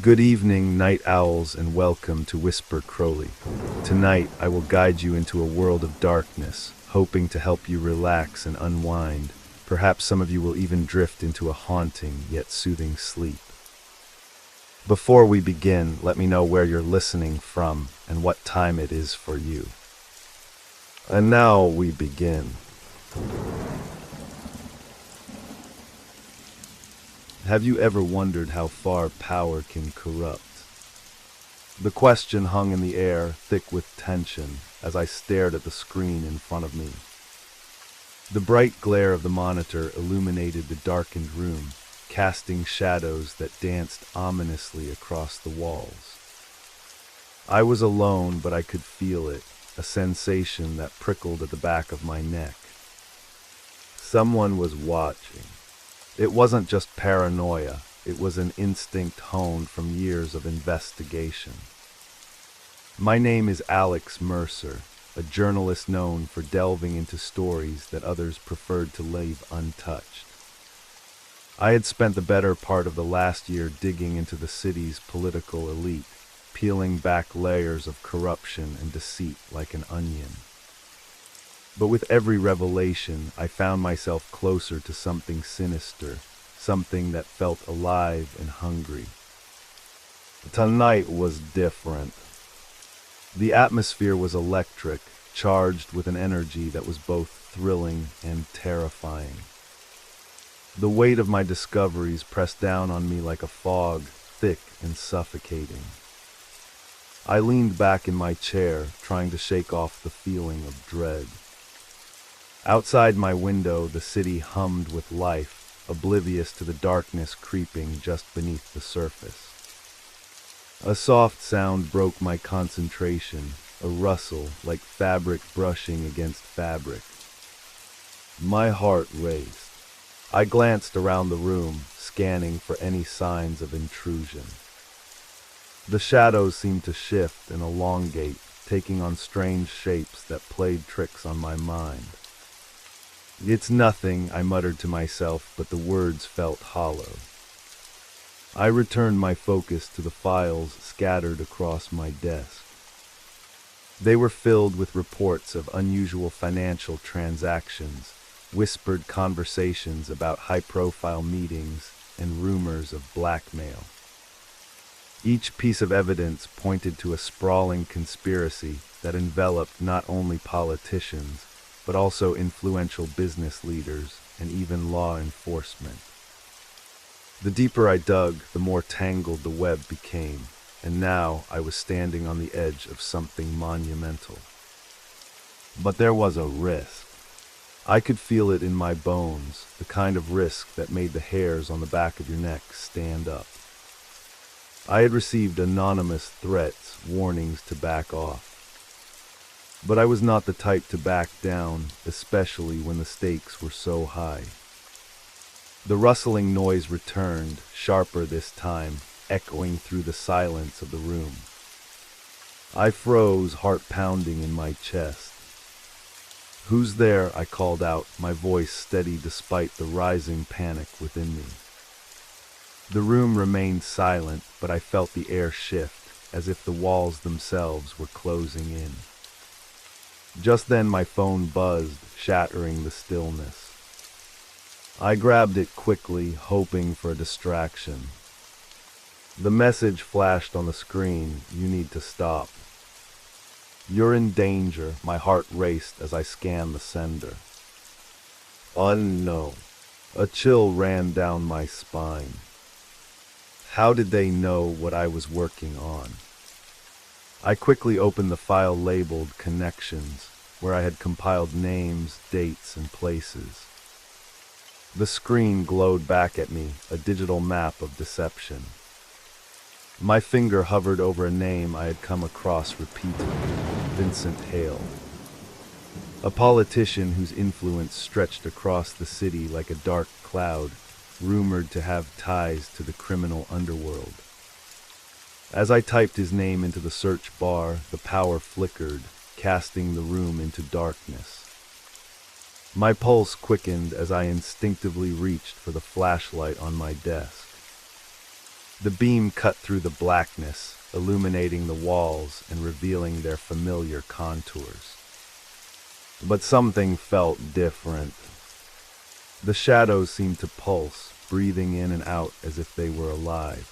Good evening, night owls, and welcome to Whisper Crowley. Tonight, I will guide you into a world of darkness, hoping to help you relax and unwind. Perhaps some of you will even drift into a haunting yet soothing sleep. Before we begin, let me know where you're listening from and what time it is for you. And now we begin. Have you ever wondered how far power can corrupt? The question hung in the air, thick with tension, as I stared at the screen in front of me. The bright glare of the monitor illuminated the darkened room, casting shadows that danced ominously across the walls. I was alone, but I could feel it, a sensation that prickled at the back of my neck. Someone was watching. It wasn't just paranoia, it was an instinct honed from years of investigation. My name is Alex Mercer, a journalist known for delving into stories that others preferred to leave untouched. I had spent the better part of the last year digging into the city's political elite, peeling back layers of corruption and deceit like an onion. But with every revelation, I found myself closer to something sinister, something that felt alive and hungry. Tonight was different. The atmosphere was electric, charged with an energy that was both thrilling and terrifying. The weight of my discoveries pressed down on me like a fog, thick and suffocating. I leaned back in my chair, trying to shake off the feeling of dread. Outside my window, the city hummed with life, oblivious to the darkness creeping just beneath the surface. A soft sound broke my concentration, a rustle like fabric brushing against fabric. My heart raced. I glanced around the room, scanning for any signs of intrusion. The shadows seemed to shift and elongate, taking on strange shapes that played tricks on my mind. "It's nothing," I muttered to myself, but the words felt hollow. I returned my focus to the files scattered across my desk. They were filled with reports of unusual financial transactions, whispered conversations about high-profile meetings, and rumors of blackmail. Each piece of evidence pointed to a sprawling conspiracy that enveloped not only politicians, but also influential business leaders and even law enforcement. The deeper I dug, the more tangled the web became, and now I was standing on the edge of something monumental. But there was a risk. I could feel it in my bones, the kind of risk that made the hairs on the back of your neck stand up. I had received anonymous threats, warnings to back off. But I was not the type to back down, especially when the stakes were so high. The rustling noise returned, sharper this time, echoing through the silence of the room. I froze, heart pounding in my chest. "Who's there?" I called out, my voice steady despite the rising panic within me. The room remained silent, but I felt the air shift, as if the walls themselves were closing in. Just then my phone buzzed, shattering the stillness. I grabbed it quickly, hoping for a distraction. The message flashed on the screen, "You need to stop." "You're in danger," my heart raced as I scanned the sender. Oh no, a chill ran down my spine. How did they know what I was working on? I quickly opened the file labeled Connections, where I had compiled names, dates, and places. The screen glowed back at me, a digital map of deception. My finger hovered over a name I had come across repeatedly, Vincent Hale. A politician whose influence stretched across the city like a dark cloud, rumored to have ties to the criminal underworld. As I typed his name into the search bar, the power flickered, casting the room into darkness. My pulse quickened as I instinctively reached for the flashlight on my desk. The beam cut through the blackness, illuminating the walls and revealing their familiar contours. But something felt different. The shadows seemed to pulse, breathing in and out as if they were alive.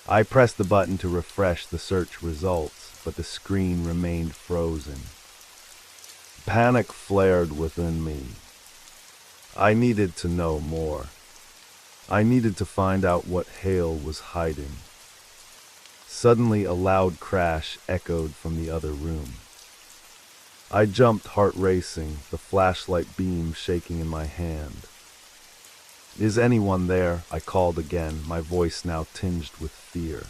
I pressed the button to refresh the search results, but the screen remained frozen. Panic flared within me. I needed to know more. I needed to find out what Hale was hiding. Suddenly, a loud crash echoed from the other room. I jumped, heart racing, the flashlight beam shaking in my hand. "Is anyone there?" I called again, my voice now tinged with fear.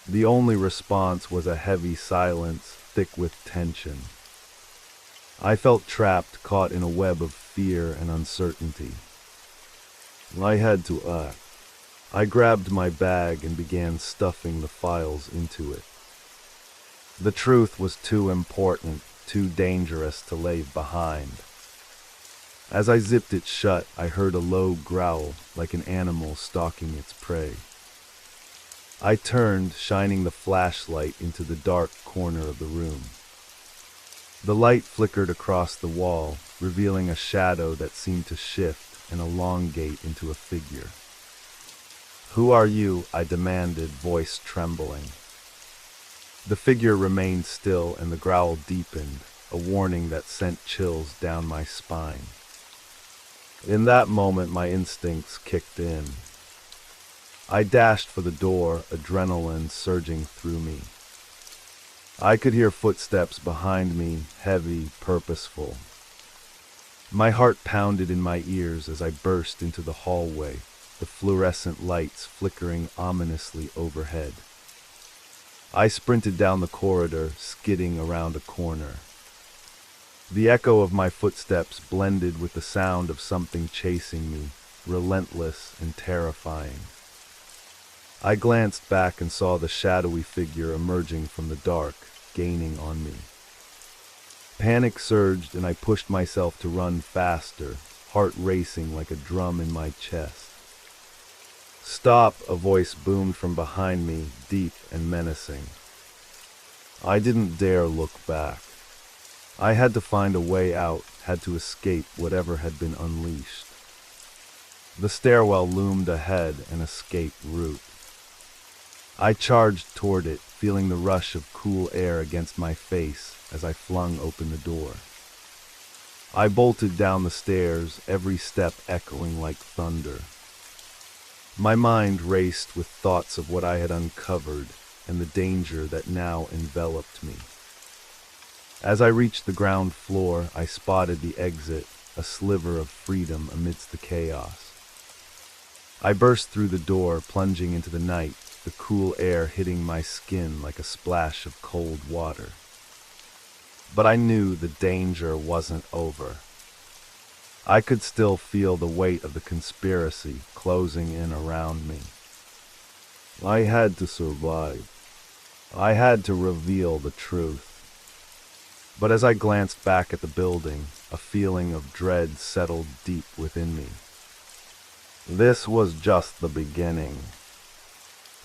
The only response was a heavy silence, thick with tension. I felt trapped, caught in a web of fear and uncertainty. I had to act. I grabbed my bag and began stuffing the files into it. The truth was too important, too dangerous to leave behind. As I zipped it shut, I heard a low growl, like an animal stalking its prey. I turned, shining the flashlight into the dark corner of the room. The light flickered across the wall, revealing a shadow that seemed to shift and elongate into a figure. "Who are you?" I demanded, voice trembling. The figure remained still and the growl deepened, a warning that sent chills down my spine. In that moment, my instincts kicked in. I dashed for the door, adrenaline surging through me. I could hear footsteps behind me, heavy, purposeful. My heart pounded in my ears as I burst into the hallway, the fluorescent lights flickering ominously overhead. I sprinted down the corridor, skidding around a corner. The echo of my footsteps blended with the sound of something chasing me, relentless and terrifying. I glanced back and saw the shadowy figure emerging from the dark, gaining on me. Panic surged and I pushed myself to run faster, heart racing like a drum in my chest. "Stop!" a voice boomed from behind me, deep and menacing. I didn't dare look back. I had to find a way out, had to escape whatever had been unleashed. The stairwell loomed ahead, an escape route. I charged toward it, feeling the rush of cool air against my face as I flung open the door. I bolted down the stairs, every step echoing like thunder. My mind raced with thoughts of what I had uncovered and the danger that now enveloped me. As I reached the ground floor, I spotted the exit, a sliver of freedom amidst the chaos. I burst through the door, plunging into the night, the cool air hitting my skin like a splash of cold water. But I knew the danger wasn't over. I could still feel the weight of the conspiracy closing in around me. I had to survive. I had to reveal the truth. But as I glanced back at the building, a feeling of dread settled deep within me. This was just the beginning.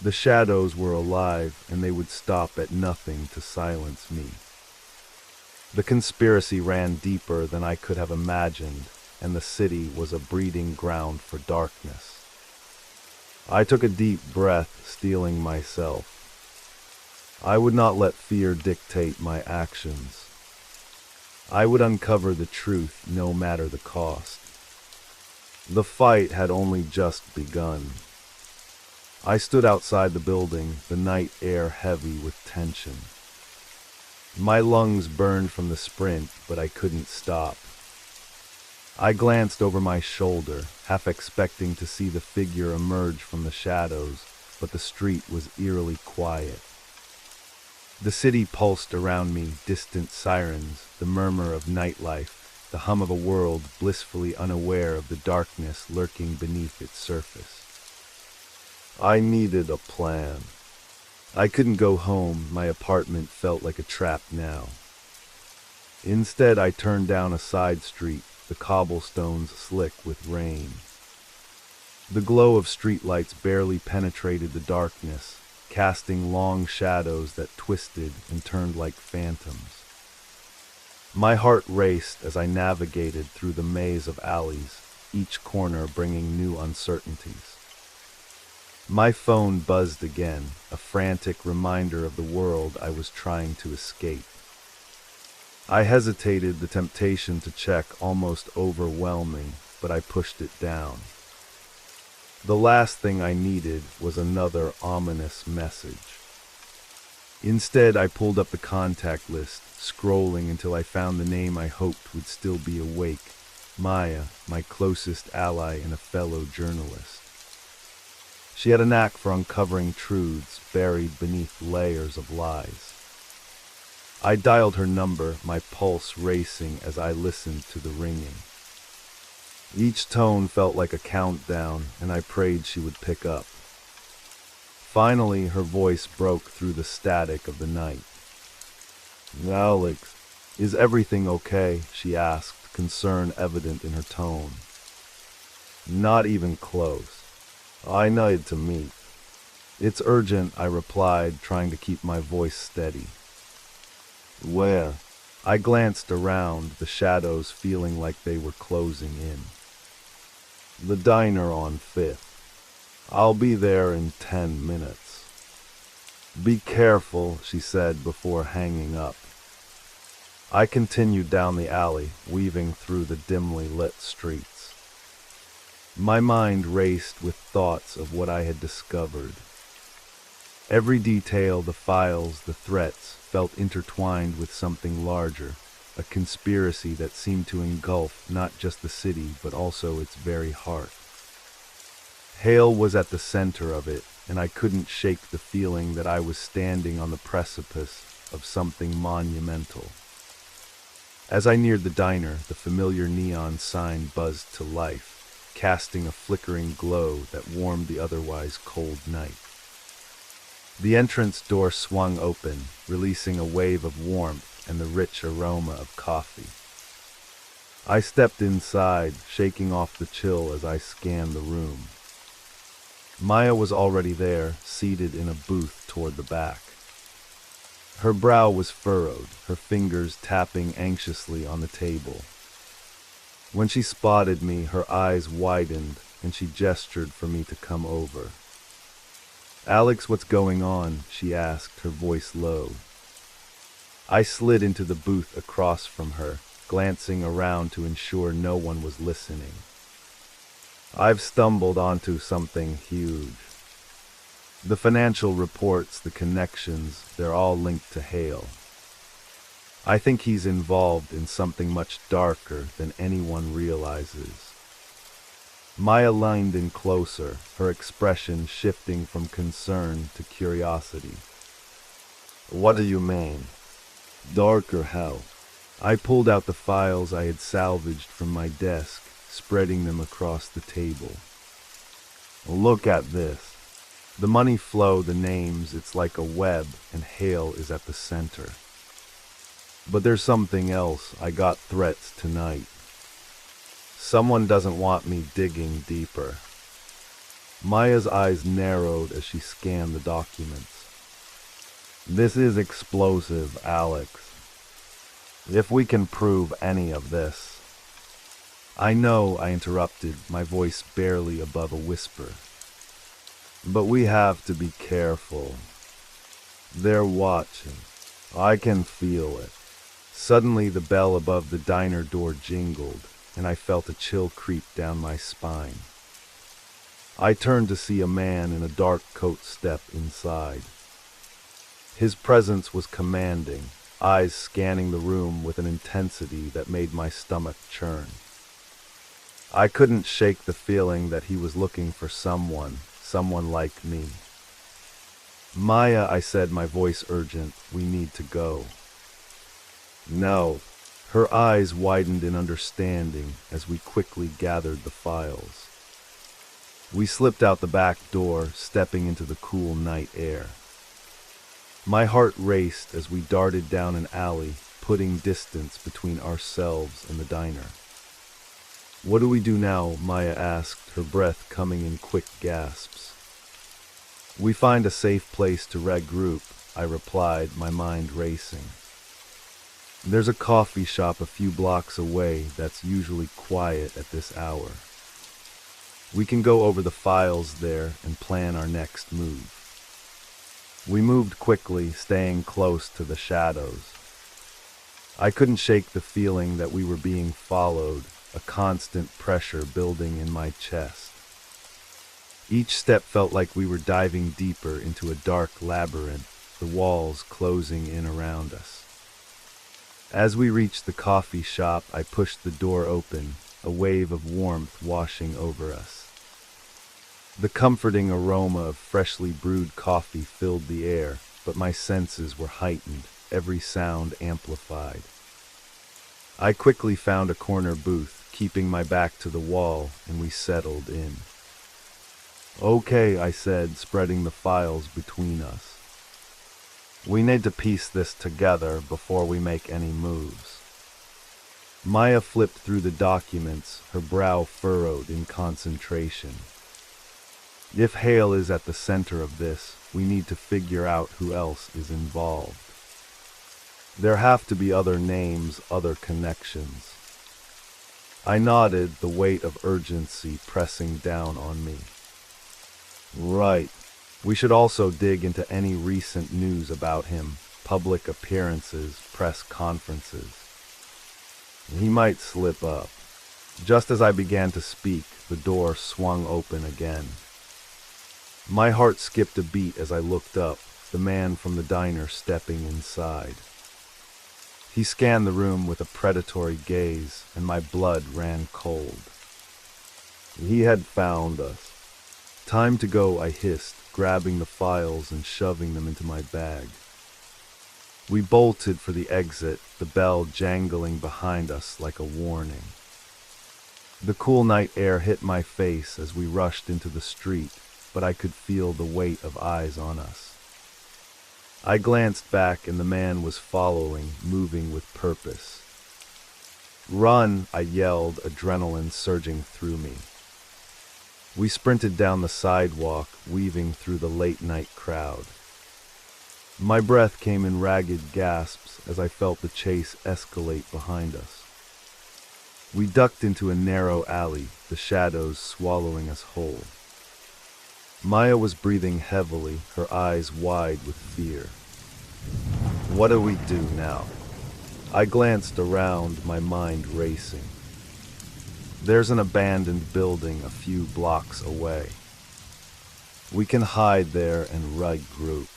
The shadows were alive, and they would stop at nothing to silence me. The conspiracy ran deeper than I could have imagined, and the city was a breeding ground for darkness. I took a deep breath, steeling myself. I would not let fear dictate my actions. I would uncover the truth, no matter the cost. The fight had only just begun. I stood outside the building, the night air heavy with tension. My lungs burned from the sprint, but I couldn't stop. I glanced over my shoulder, half expecting to see the figure emerge from the shadows, but the street was eerily quiet. The city pulsed around me, distant sirens, the murmur of nightlife, the hum of a world blissfully unaware of the darkness lurking beneath its surface. I needed a plan. I couldn't go home, my apartment felt like a trap now. Instead, I turned down a side street, the cobblestones slick with rain. The glow of streetlights barely penetrated the darkness, casting long shadows that twisted and turned like phantoms. My heart raced as I navigated through the maze of alleys, each corner bringing new uncertainties. My phone buzzed again, a frantic reminder of the world I was trying to escape. I hesitated, the temptation to check almost overwhelming, but I pushed it down. The last thing I needed was another ominous message. Instead, I pulled up the contact list, scrolling until I found the name I hoped would still be awake, Maya, my closest ally and a fellow journalist. She had a knack for uncovering truths buried beneath layers of lies. I dialed her number, my pulse racing as I listened to the ringing. Each tone felt like a countdown, and I prayed she would pick up. Finally, her voice broke through the static of the night. "Alex, is everything okay?" she asked, concern evident in her tone. "Not even close. I need to meet." "It's urgent," I replied, trying to keep my voice steady. "Where?" I glanced around, the shadows feeling like they were closing in. "The diner on 5th. I'll be there in 10 minutes. "Be careful," she said before hanging up. I continued down the alley, weaving through the dimly lit streets. My mind raced with thoughts of what I had discovered. Every detail, the files, the threats, felt intertwined with something larger, a conspiracy that seemed to engulf not just the city, but also its very heart. Hale was at the center of it, and I couldn't shake the feeling that I was standing on the precipice of something monumental. As I neared the diner, the familiar neon sign buzzed to life, casting a flickering glow that warmed the otherwise cold night. The entrance door swung open, releasing a wave of warmth and the rich aroma of coffee. I stepped inside, shaking off the chill as I scanned the room. Maya was already there, seated in a booth toward the back. Her brow was furrowed, her fingers tapping anxiously on the table. When she spotted me, her eyes widened, and she gestured for me to come over. "Alex, what's going on?" she asked, her voice low. I slid into the booth across from her, glancing around to ensure no one was listening. "I've stumbled onto something huge. The financial reports, the connections, they're all linked to Hale. I think he's involved in something much darker than anyone realizes." Maya leaned in closer, her expression shifting from concern to curiosity. "What do you mean? Dark or how?" I pulled out the files I had salvaged from my desk, spreading them across the table. "Look at this. The money flow, the names, it's like a web, and Hale is at the center. But there's something else. I got threats tonight. Someone doesn't want me digging deeper." Maya's eyes narrowed as she scanned the documents. "This is explosive, Alex. If we can prove any of this—" "I know," I interrupted, my voice barely above a whisper. "But we have to be careful. They're watching. I can feel it." Suddenly the bell above the diner door jingled, and I felt a chill creep down my spine. I turned to see a man in a dark coat step inside. His presence was commanding, eyes scanning the room with an intensity that made my stomach churn. I couldn't shake the feeling that he was looking for someone like me. "Maya," I said, my voice urgent, "we need to go." "No." Her eyes widened in understanding as we quickly gathered the files. We slipped out the back door, stepping into the cool night air. My heart raced as we darted down an alley, putting distance between ourselves and the diner. What do we do now? Maya asked, her breath coming in quick gasps. We find a safe place to regroup, I replied, my mind racing. There's a coffee shop a few blocks away that's usually quiet at this hour. We can go over the files there and plan our next move. We moved quickly, staying close to the shadows. I couldn't shake the feeling that we were being followed, a constant pressure building in my chest. Each step felt like we were diving deeper into a dark labyrinth, the walls closing in around us. As we reached the coffee shop, I pushed the door open, a wave of warmth washing over us. The comforting aroma of freshly brewed coffee filled the air, but my senses were heightened, every sound amplified. I quickly found a corner booth, keeping my back to the wall, and we settled in. Okay, I said, spreading the files between us. We need to piece this together before we make any moves. Maya flipped through the documents, her brow furrowed in concentration. If Hale is at the center of this, we need to figure out who else is involved. There have to be other names, other connections. I nodded, the weight of urgency pressing down on me. Right. We should also dig into any recent news about him, public appearances, press conferences. He might slip up. Just as I began to speak, the door swung open again. My heart skipped a beat as I looked up, the man from the diner stepping inside. He scanned the room with a predatory gaze, and my blood ran cold. He had found us. Time to go, I hissed, grabbing the files and shoving them into my bag. We bolted for the exit, the bell jangling behind us like a warning. The cool night air hit my face as we rushed into the street, but I could feel the weight of eyes on us. I glanced back and the man was following, moving with purpose. Run, I yelled, adrenaline surging through me. We sprinted down the sidewalk, weaving through the late-night crowd. My breath came in ragged gasps as I felt the chase escalate behind us. We ducked into a narrow alley, the shadows swallowing us whole. Maya was breathing heavily, her eyes wide with fear. What do we do now? I glanced around, my mind racing. There's an abandoned building a few blocks away. We can hide there and regroup.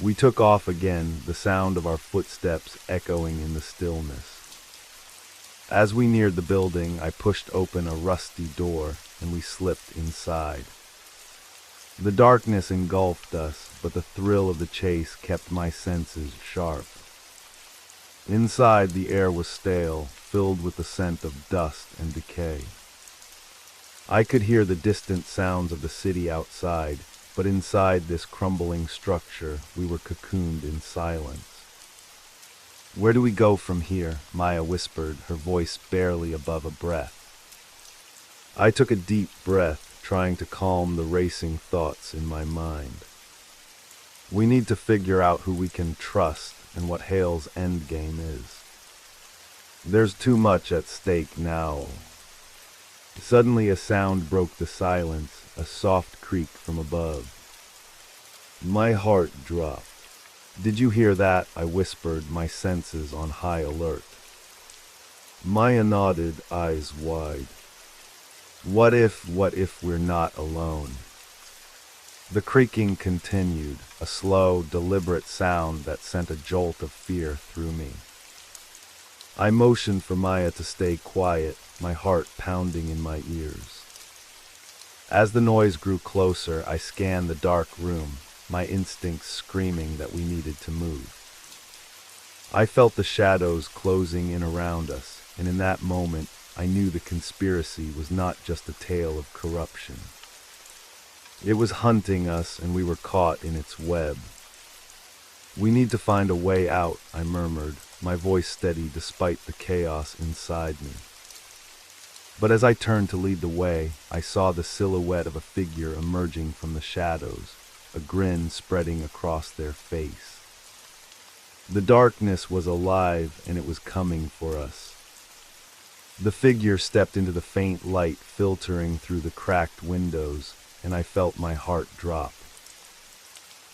We took off again, the sound of our footsteps echoing in the stillness. As we neared the building, I pushed open a rusty door and we slipped inside. The darkness engulfed us, but the thrill of the chase kept my senses sharp. Inside, the air was stale, filled with the scent of dust and decay. I could hear the distant sounds of the city outside, but inside this crumbling structure, we were cocooned in silence. Where do we go from here? Maya whispered, her voice barely above a breath. I took a deep breath, trying to calm the racing thoughts in my mind. We need to figure out who we can trust and what Hale's endgame is. There's too much at stake now. Suddenly a sound broke the silence, a soft creak from above. My heart dropped. Did you hear that? I whispered, my senses on high alert. Maya nodded, eyes wide. What if we're not alone? The creaking continued, a slow, deliberate sound that sent a jolt of fear through me. I motioned for Maya to stay quiet, my heart pounding in my ears. As the noise grew closer, I scanned the dark room, my instincts screaming that we needed to move. I felt the shadows closing in around us, and in that moment, I knew the conspiracy was not just a tale of corruption. It was hunting us, and we were caught in its web. We need to find a way out, I murmured, my voice steady despite the chaos inside me. But as I turned to lead the way, I saw the silhouette of a figure emerging from the shadows, a grin spreading across their face. The darkness was alive, and it was coming for us. The figure stepped into the faint light filtering through the cracked windows, and I felt my heart drop.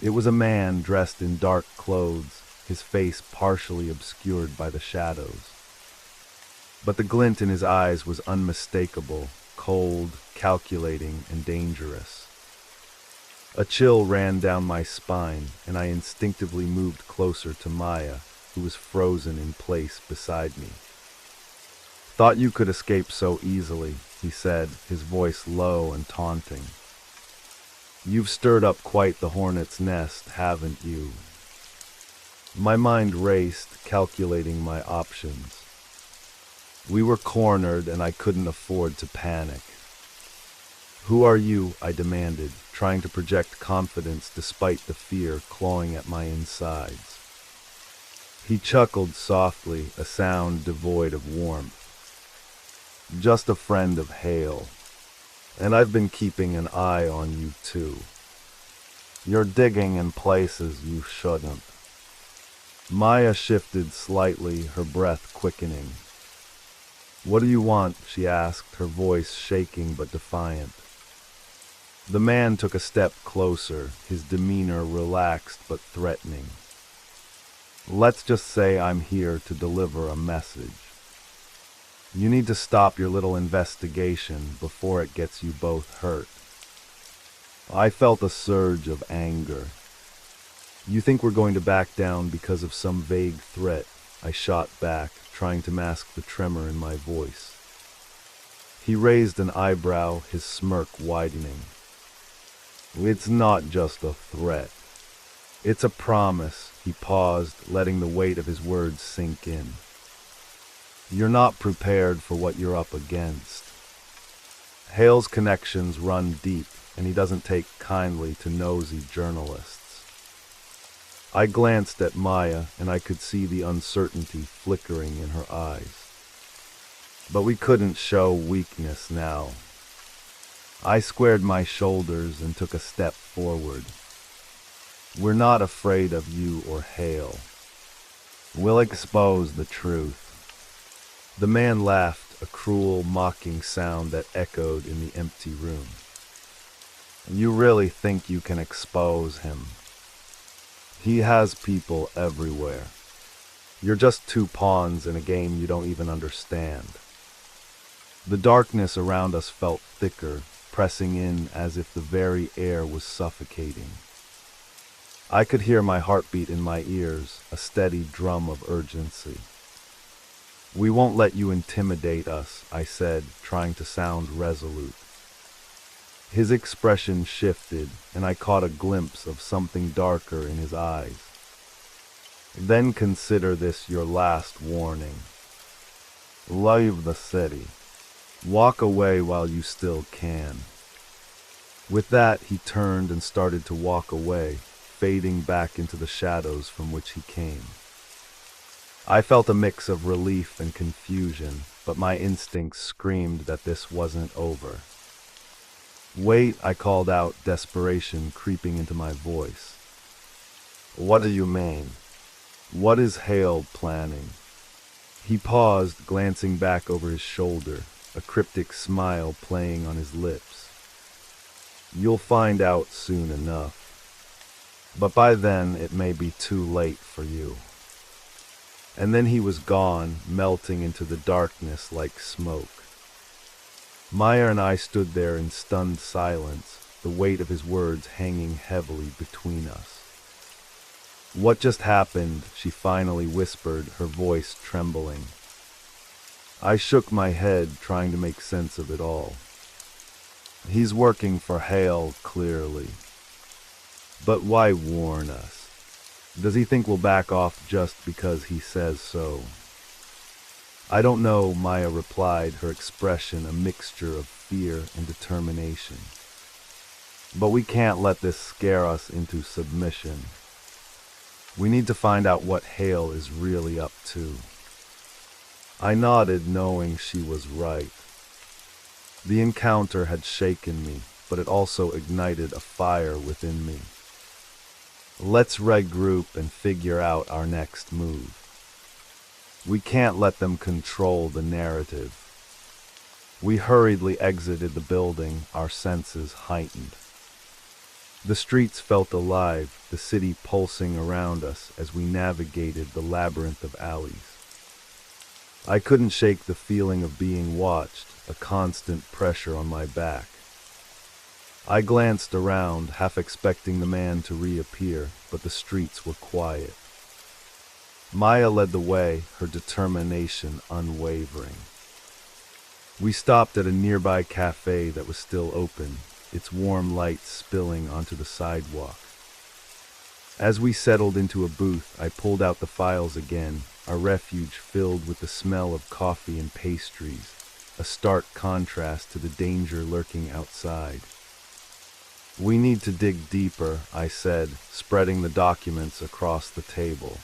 It was a man dressed in dark clothes, his face partially obscured by the shadows. But the glint in his eyes was unmistakable, cold, calculating, and dangerous. A chill ran down my spine, and I instinctively moved closer to Maya, who was frozen in place beside me. "Thought you could escape so easily," he said, his voice low and taunting. "You've stirred up quite the hornet's nest, haven't you?" My mind raced, calculating my options. We were cornered, and I couldn't afford to panic. "Who are you?" I demanded, trying to project confidence despite the fear clawing at my insides. He chuckled softly, a sound devoid of warmth. "Just a friend of Hale. And I've been keeping an eye on you too. You're digging in places you shouldn't." Maya shifted slightly, her breath quickening. "What do you want?" she asked, her voice shaking but defiant. The man took a step closer, his demeanor relaxed but threatening. "Let's just say I'm here to deliver a message. You need to stop your little investigation before it gets you both hurt." I felt a surge of anger. "You think we're going to back down because of some vague threat?" I shot back, trying to mask the tremor in my voice. He raised an eyebrow, his smirk widening. "It's not just a threat. It's a promise." He paused, letting the weight of his words sink in. "You're not prepared for what you're up against. Hale's connections run deep, and he doesn't take kindly to nosy journalists." I glanced at Maya, and I could see the uncertainty flickering in her eyes. But we couldn't show weakness now. I squared my shoulders and took a step forward. "We're not afraid of you or Hale. We'll expose the truth." The man laughed, a cruel, mocking sound that echoed in the empty room. "You really think you can expose him? He has people everywhere. You're just two pawns in a game you don't even understand." The darkness around us felt thicker, pressing in as if the very air was suffocating. I could hear my heartbeat in my ears, a steady drum of urgency. "We won't let you intimidate us," I said, trying to sound resolute. His expression shifted, and I caught a glimpse of something darker in his eyes. "Then consider this your last warning. Leave the city. Walk away while you still can." With that, he turned and started to walk away, fading back into the shadows from which he came. I felt a mix of relief and confusion, but my instincts screamed that this wasn't over. "Wait," I called out, desperation creeping into my voice. "What do you mean? What is Hale planning?" He paused, glancing back over his shoulder, a cryptic smile playing on his lips. "You'll find out soon enough. But by then it may be too late for you." And then he was gone, melting into the darkness like smoke. Maya and I stood there in stunned silence, the weight of his words hanging heavily between us. "What just happened?" she finally whispered, her voice trembling. I shook my head, trying to make sense of it all. "He's working for Hale, clearly. But why warn us? Does he think we'll back off just because he says so?" "I don't know," Maya replied, her expression a mixture of fear and determination. "But we can't let this scare us into submission. We need to find out what Hale is really up to." I nodded, knowing she was right. The encounter had shaken me, but it also ignited a fire within me. Let's regroup and figure out our next move. We can't let them control the narrative. We hurriedly exited the building, our senses heightened. The streets felt alive, the city pulsing around us as we navigated the labyrinth of alleys. I couldn't shake the feeling of being watched, a constant pressure on my back. I glanced around, half expecting the man to reappear, but the streets were quiet. Maya led the way, her determination unwavering. We stopped at a nearby cafe that was still open, its warm light spilling onto the sidewalk. As we settled into a booth, I pulled out the files again, our refuge filled with the smell of coffee and pastries, a stark contrast to the danger lurking outside. We need to dig deeper, I said, spreading the documents across the table.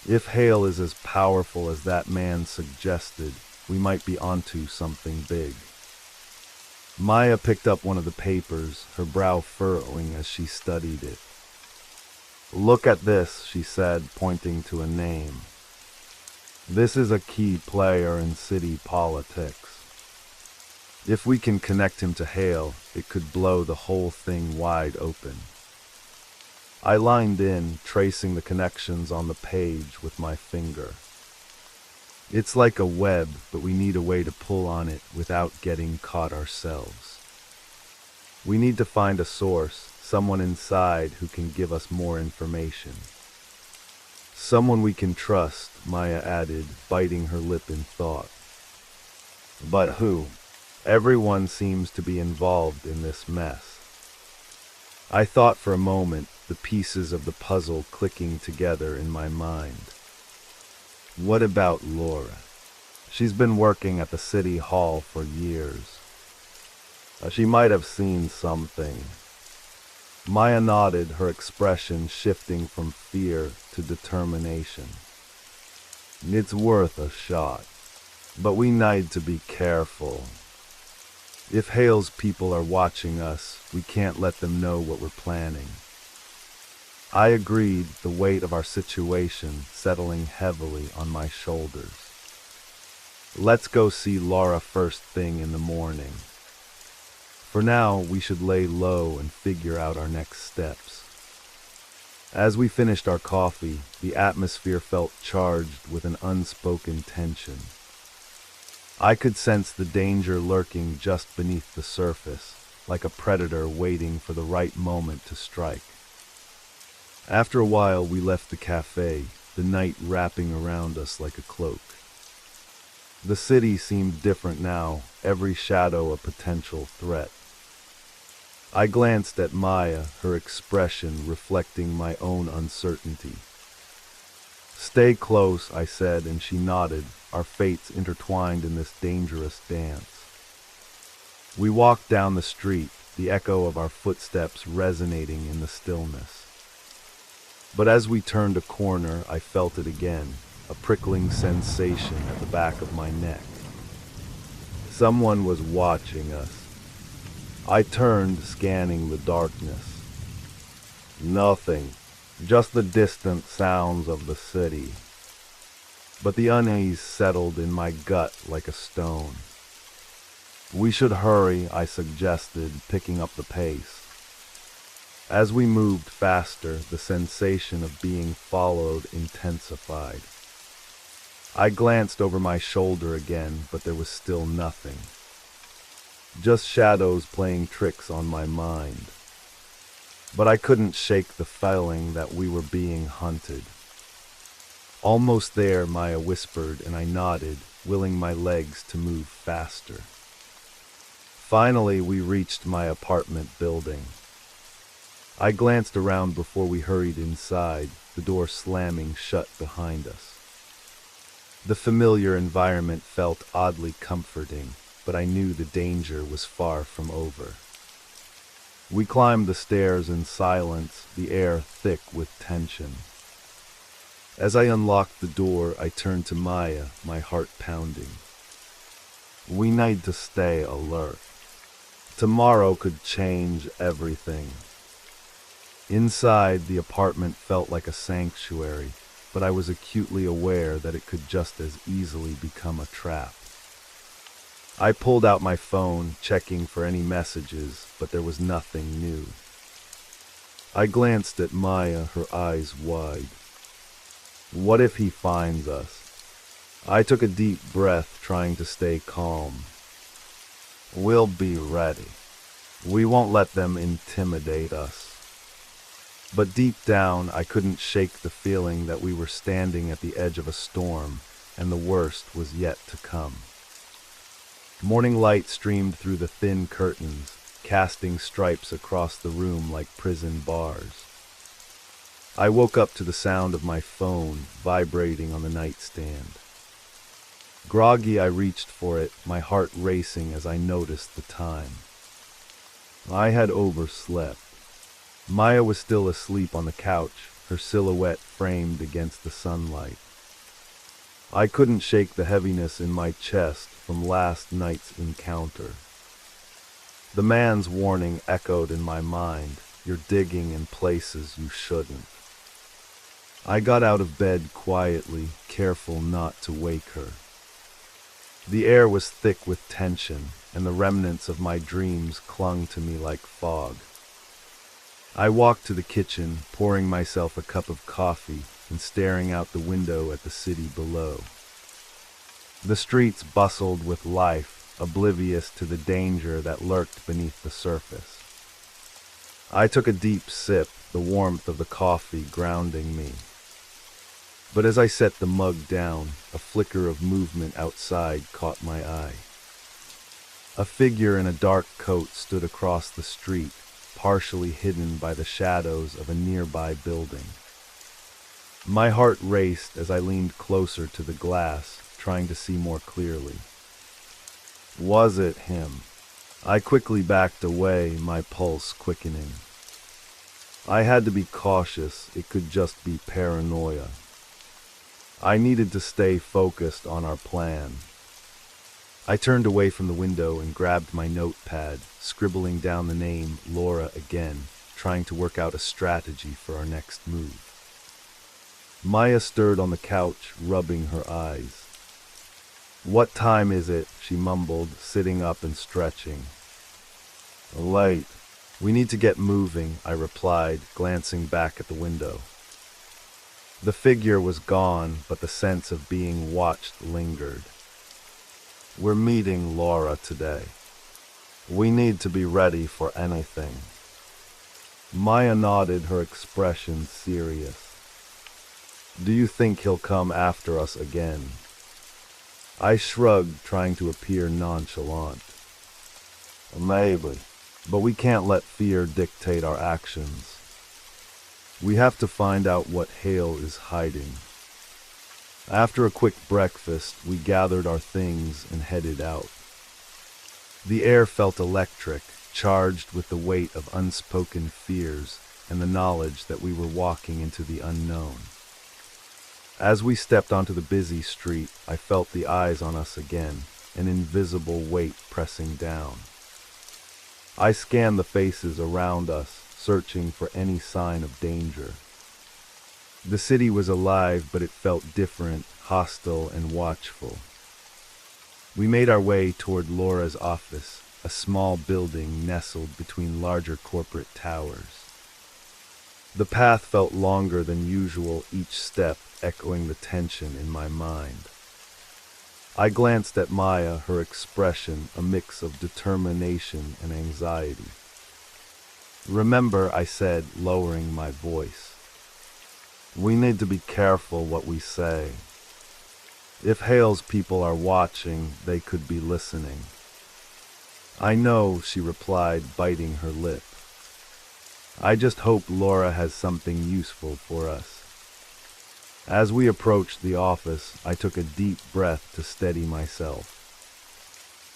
If Hale is as powerful as that man suggested, we might be onto something big. Maya picked up one of the papers, her brow furrowing as she studied it. Look at this, she said, pointing to a name. This is a key player in city politics. If we can connect him to Hale, it could blow the whole thing wide open. I lined in, tracing the connections on the page with my finger. It's like a web, but we need a way to pull on it without getting caught ourselves. We need to find a source, someone inside who can give us more information. Someone we can trust, Maya added, biting her lip in thought. But who? Everyone seems to be involved in this mess. I thought for a moment, the pieces of the puzzle clicking together in my mind. What about Laura? She's been working at the city hall for years. She might have seen something. Maya nodded, her expression shifting from fear to determination. It's worth a shot, but we need to be careful. If Hale's people are watching us, we can't let them know what we're planning. I agreed, the weight of our situation settling heavily on my shoulders. Let's go see Laura first thing in the morning. For now, we should lay low and figure out our next steps. As we finished our coffee, the atmosphere felt charged with an unspoken tension. I could sense the danger lurking just beneath the surface, like a predator waiting for the right moment to strike. After a while, we left the cafe, the night wrapping around us like a cloak. The city seemed different now, every shadow a potential threat. I glanced at Maya, her expression reflecting my own uncertainty. Stay close, I said, and she nodded, our fates intertwined in this dangerous dance. We walked down the street, the echo of our footsteps resonating in the stillness. But as we turned a corner, I felt it again, a prickling sensation at the back of my neck. Someone was watching us. I turned, scanning the darkness. Nothing, just the distant sounds of the city. But the unease settled in my gut like a stone. We should hurry, I suggested, picking up the pace. As we moved faster, the sensation of being followed intensified. I glanced over my shoulder again, but there was still nothing. Just shadows playing tricks on my mind. But I couldn't shake the feeling that we were being hunted. Almost there, Maya whispered, and I nodded, willing my legs to move faster. Finally, we reached my apartment building. I glanced around before we hurried inside, the door slamming shut behind us. The familiar environment felt oddly comforting, but I knew the danger was far from over. We climbed the stairs in silence, the air thick with tension. As I unlocked the door, I turned to Maya, my heart pounding. We need to stay alert. Tomorrow could change everything. Inside, the apartment felt like a sanctuary, but I was acutely aware that it could just as easily become a trap. I pulled out my phone, checking for any messages, but there was nothing new. I glanced at Maya, her eyes wide. What if he finds us? I took a deep breath, trying to stay calm. We'll be ready. We won't let them intimidate us. But deep down, I couldn't shake the feeling that we were standing at the edge of a storm, and the worst was yet to come. Morning light streamed through the thin curtains, casting stripes across the room like prison bars. I woke up to the sound of my phone vibrating on the nightstand. Groggy, I reached for it, my heart racing as I noticed the time. I had overslept. Maya was still asleep on the couch, her silhouette framed against the sunlight. I couldn't shake the heaviness in my chest from last night's encounter. The man's warning echoed in my mind, "You're digging in places you shouldn't." I got out of bed quietly, careful not to wake her. The air was thick with tension, and the remnants of my dreams clung to me like fog. I walked to the kitchen, pouring myself a cup of coffee and staring out the window at the city below. The streets bustled with life, oblivious to the danger that lurked beneath the surface. I took a deep sip, the warmth of the coffee grounding me. But as I set the mug down, a flicker of movement outside caught my eye. A figure in a dark coat stood across the street, partially hidden by the shadows of a nearby building. My heart raced as I leaned closer to the glass, trying to see more clearly. Was it him? I quickly backed away, my pulse quickening. I had to be cautious, it could just be paranoia. I needed to stay focused on our plan. I turned away from the window and grabbed my notepad, scribbling down the name Laura again, trying to work out a strategy for our next move. Maya stirred on the couch, rubbing her eyes. "What time is it?" she mumbled, sitting up and stretching. "Late. We need to get moving," I replied, glancing back at the window. The figure was gone, but the sense of being watched lingered. "We're meeting Laura today. We need to be ready for anything." Maya nodded, her expression serious. "Do you think he'll come after us again?" I shrugged, trying to appear nonchalant. "Maybe, but we can't let fear dictate our actions. We have to find out what Hale is hiding." After a quick breakfast, we gathered our things and headed out. The air felt electric, charged with the weight of unspoken fears and the knowledge that we were walking into the unknown. As we stepped onto the busy street, I felt the eyes on us again, an invisible weight pressing down. I scanned the faces around us, searching for any sign of danger. The city was alive, but it felt different, hostile, and watchful. We made our way toward Laura's office, a small building nestled between larger corporate towers. The path felt longer than usual, each step echoing the tension in my mind. I glanced at Maya, her expression a mix of determination and anxiety. "Remember," I said, lowering my voice. "We need to be careful what we say. If Hale's people are watching, they could be listening." "I know," she replied, biting her lip. "I just hope Laura has something useful for us." As we approached the office, I took a deep breath to steady myself.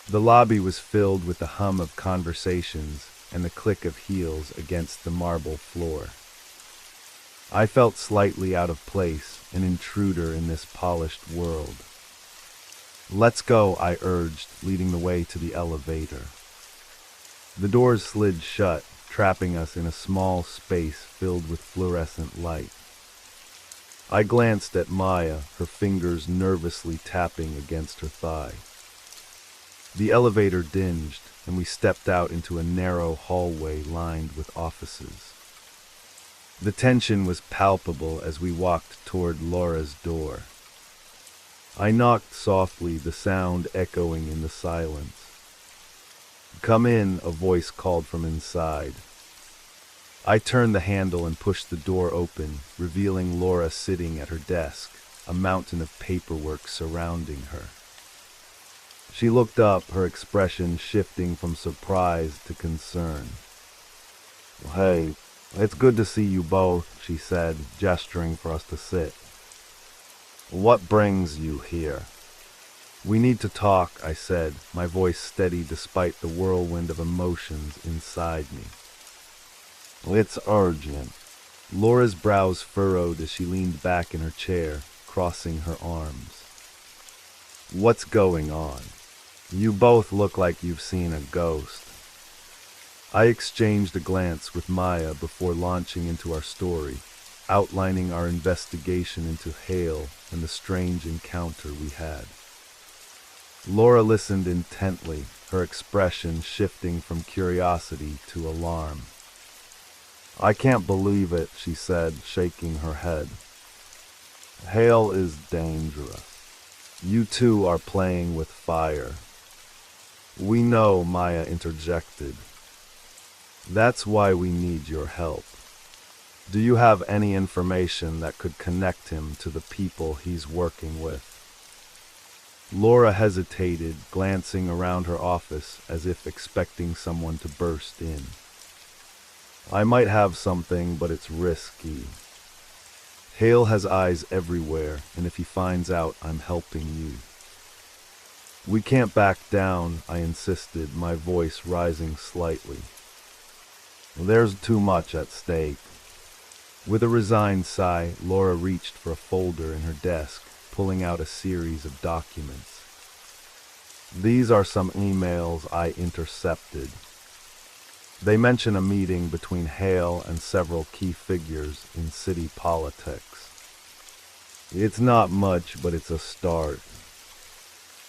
The lobby was filled with the hum of conversations and the click of heels against the marble floor. I felt slightly out of place, an intruder in this polished world. Let's go, I urged, leading the way to the elevator. The doors slid shut, trapping us in a small space filled with fluorescent light. I glanced at Maya, her fingers nervously tapping against her thigh. The elevator dinged, and we stepped out into a narrow hallway lined with offices. The tension was palpable as we walked toward Laura's door. I knocked softly, the sound echoing in the silence. "Come in," a voice called from inside. I turned the handle and pushed the door open, revealing Laura sitting at her desk, a mountain of paperwork surrounding her. She looked up, her expression shifting from surprise to concern. "Hey, it's good to see you both," she said, gesturing for us to sit. "What brings you here?" "We need to talk," I said, my voice steady despite the whirlwind of emotions inside me. "It's urgent." Laura's brows furrowed as she leaned back in her chair, crossing her arms. "What's going on? You both look like you've seen a ghost." I exchanged a glance with Maya before launching into our story, outlining our investigation into Hale and the strange encounter we had. Laura listened intently, her expression shifting from curiosity to alarm. "I can't believe it," she said, shaking her head. "Hale is dangerous. You two are playing with fire." "We know," Maya interjected. "That's why we need your help. Do you have any information that could connect him to the people he's working with?" Laura hesitated, glancing around her office as if expecting someone to burst in. "I might have something, but it's risky. Hale has eyes everywhere, and if he finds out, I'm helping you." "We can't back down," I insisted, my voice rising slightly. "There's too much at stake." With a resigned sigh, Laura reached for a folder in her desk, pulling out a series of documents. "These are some emails I intercepted. They mention a meeting between Hale and several key figures in city politics. It's not much, but it's a start."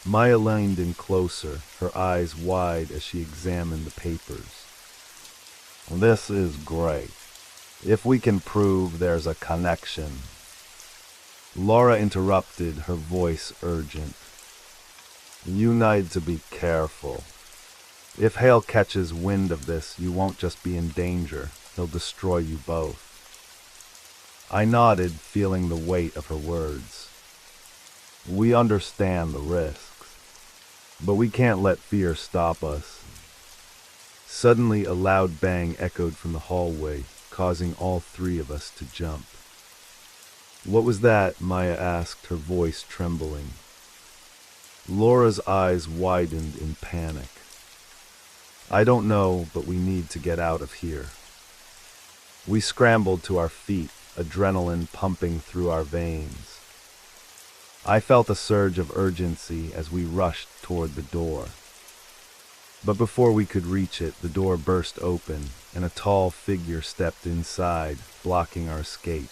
Maya leaned in closer, her eyes wide as she examined the papers. "This is great. If we can prove there's a connection." Laura interrupted, her voice urgent. "You need to be careful. If Hale catches wind of this, you won't just be in danger, he'll destroy you both." I nodded, feeling the weight of her words. "We understand the risks, but we can't let fear stop us." Suddenly, a loud bang echoed from the hallway, causing all three of us to jump. "What was that?" Maya asked, her voice trembling. Laura's eyes widened in panic. "I don't know, but we need to get out of here." We scrambled to our feet, adrenaline pumping through our veins. I felt a surge of urgency as we rushed toward the door. But before we could reach it, the door burst open, and a tall figure stepped inside, blocking our escape.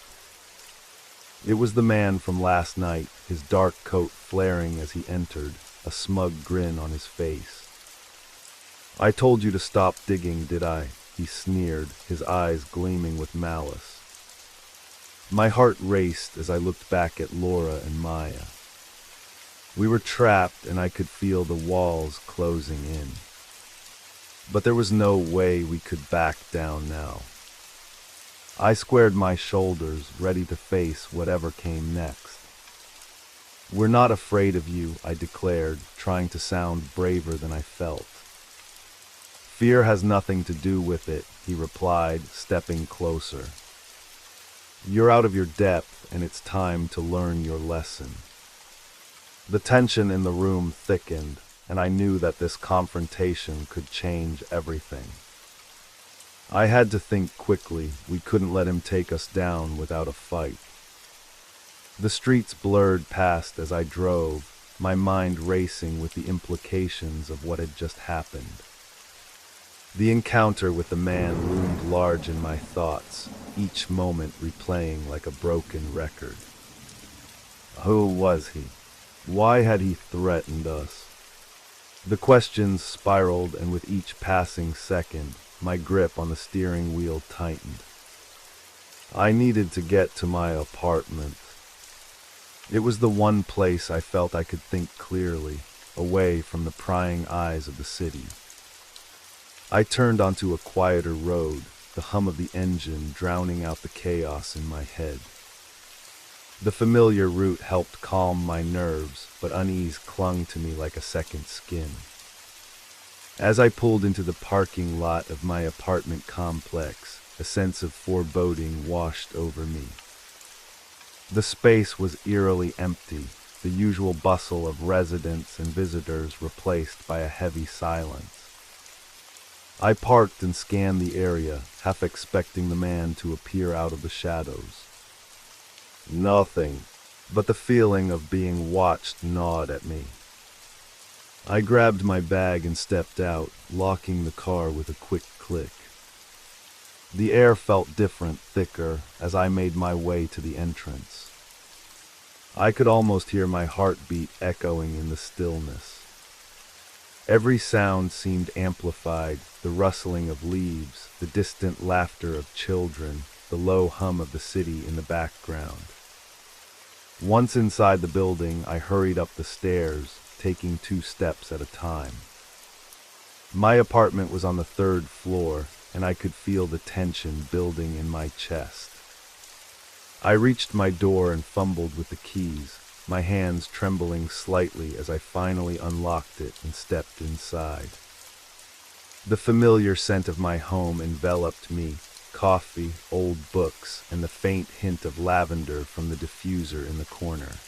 It was the man from last night, his dark coat flaring as he entered, a smug grin on his face. "I told you to stop digging, did I?" he sneered, his eyes gleaming with malice. My heart raced as I looked back at Laura and Maya. We were trapped, and I could feel the walls closing in. But there was no way we could back down now. I squared my shoulders, ready to face whatever came next. "We're not afraid of you," I declared, trying to sound braver than I felt. "Fear has nothing to do with it," he replied, stepping closer. "You're out of your depth, and it's time to learn your lesson." The tension in the room thickened, and I knew that this confrontation could change everything. I had to think quickly. We couldn't let him take us down without a fight. The streets blurred past as I drove, my mind racing with the implications of what had just happened. The encounter with the man loomed large in my thoughts, each moment replaying like a broken record. Who was he? Why had he threatened us? The questions spiraled, and with each passing second, my grip on the steering wheel tightened. I needed to get to my apartment. It was the one place I felt I could think clearly, away from the prying eyes of the city. I turned onto a quieter road, the hum of the engine drowning out the chaos in my head. The familiar route helped calm my nerves, but unease clung to me like a second skin. As I pulled into the parking lot of my apartment complex, a sense of foreboding washed over me. The space was eerily empty, the usual bustle of residents and visitors replaced by a heavy silence. I parked and scanned the area, half expecting the man to appear out of the shadows. Nothing, but the feeling of being watched gnawed at me. I grabbed my bag and stepped out, locking the car with a quick click. The air felt different, thicker, as I made my way to the entrance. I could almost hear my heartbeat echoing in the stillness. Every sound seemed amplified, the rustling of leaves, the distant laughter of children, the low hum of the city in the background. Once inside the building, I hurried up the stairs, taking 2 steps at a time. My apartment was on the 3rd floor, and I could feel the tension building in my chest. I reached my door and fumbled with the keys, my hands trembling slightly as I finally unlocked it and stepped inside. The familiar scent of my home enveloped me, coffee, old books, and the faint hint of lavender from the diffuser in the corner.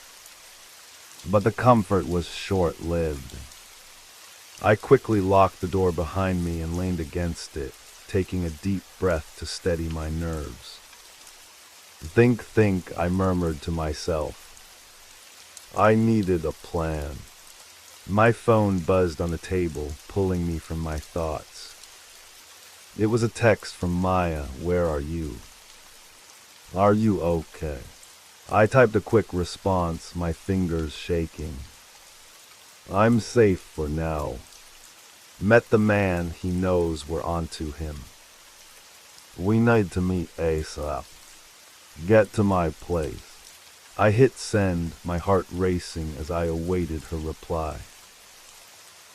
But the comfort was short-lived. I quickly locked the door behind me and leaned against it, taking a deep breath to steady my nerves. Think, I murmured to myself. I needed a plan. My phone buzzed on the table, pulling me from my thoughts. It was a text from Maya. Where are you? Are you okay? I typed a quick response, my fingers shaking. I'm safe for now. Met the man, he knows we're onto him. We need to meet ASAP. Get to my place. I hit send, my heart racing as I awaited her reply.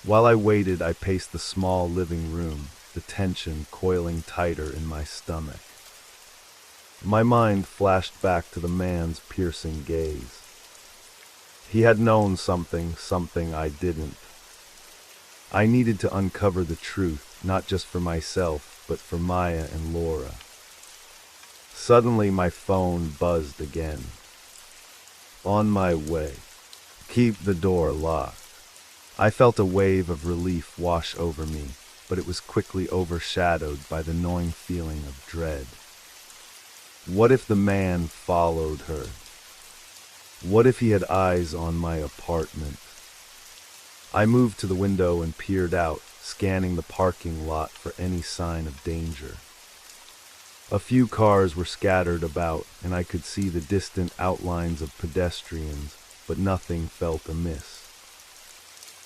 While I waited, I paced the small living room, the tension coiling tighter in my stomach. My mind flashed back to the man's piercing gaze. He had known something I didn't. I needed to uncover the truth, not just for myself, but for Maya and Laura. Suddenly my phone buzzed again. On my way. Keep the door locked. I felt a wave of relief wash over me, but it was quickly overshadowed by the gnawing feeling of dread. What if the man followed her? What if he had eyes on my apartment? I moved to the window and peered out, scanning the parking lot for any sign of danger. A few cars were scattered about, and I could see the distant outlines of pedestrians, but nothing felt amiss.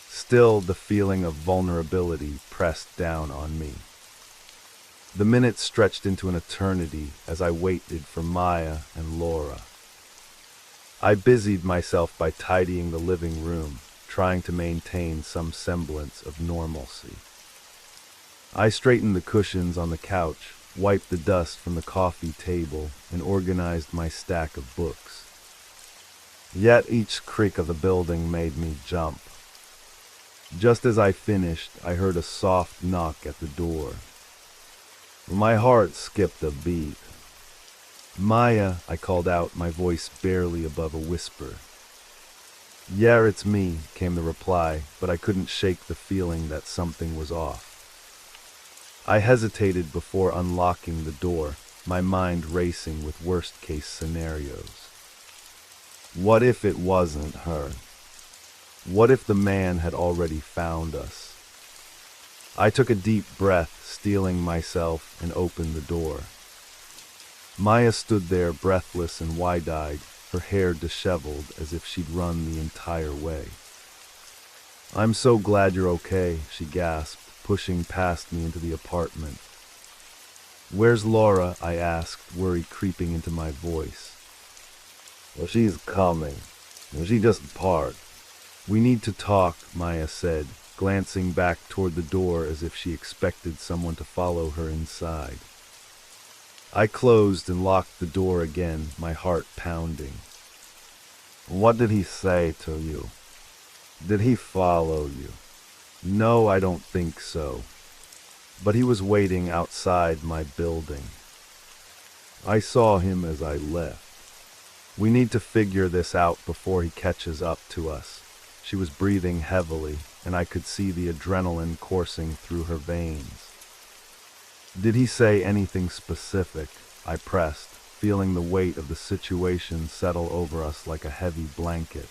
Still, the feeling of vulnerability pressed down on me. The minutes stretched into an eternity as I waited for Maya and Laura. I busied myself by tidying the living room, trying to maintain some semblance of normalcy. I straightened the cushions on the couch, wiped the dust from the coffee table, and organized my stack of books. Yet each creak of the building made me jump. Just as I finished, I heard a soft knock at the door. My heart skipped a beat. Maya, I called out, my voice barely above a whisper. Yeah, it's me, came the reply, but I couldn't shake the feeling that something was off. I hesitated before unlocking the door, my mind racing with worst-case scenarios. What if it wasn't her? What if the man had already found us? I took a deep breath, steeling myself, and opened the door. Maya stood there breathless and wide-eyed, her hair disheveled as if she'd run the entire way. "I'm so glad you're okay," she gasped, pushing past me into the apartment. "Where's Laura?" I asked, worry creeping into my voice. "Well, she's coming. She just parked." "We need to talk," Maya said, glancing back toward the door as if she expected someone to follow her inside. I closed and locked the door again, my heart pounding. "What did he say to you? Did he follow you?" "No, I don't think so. But he was waiting outside my building. I saw him as I left. We need to figure this out before he catches up to us." She was breathing heavily, and I could see the adrenaline coursing through her veins. "Did he say anything specific?" I pressed, feeling the weight of the situation settle over us like a heavy blanket.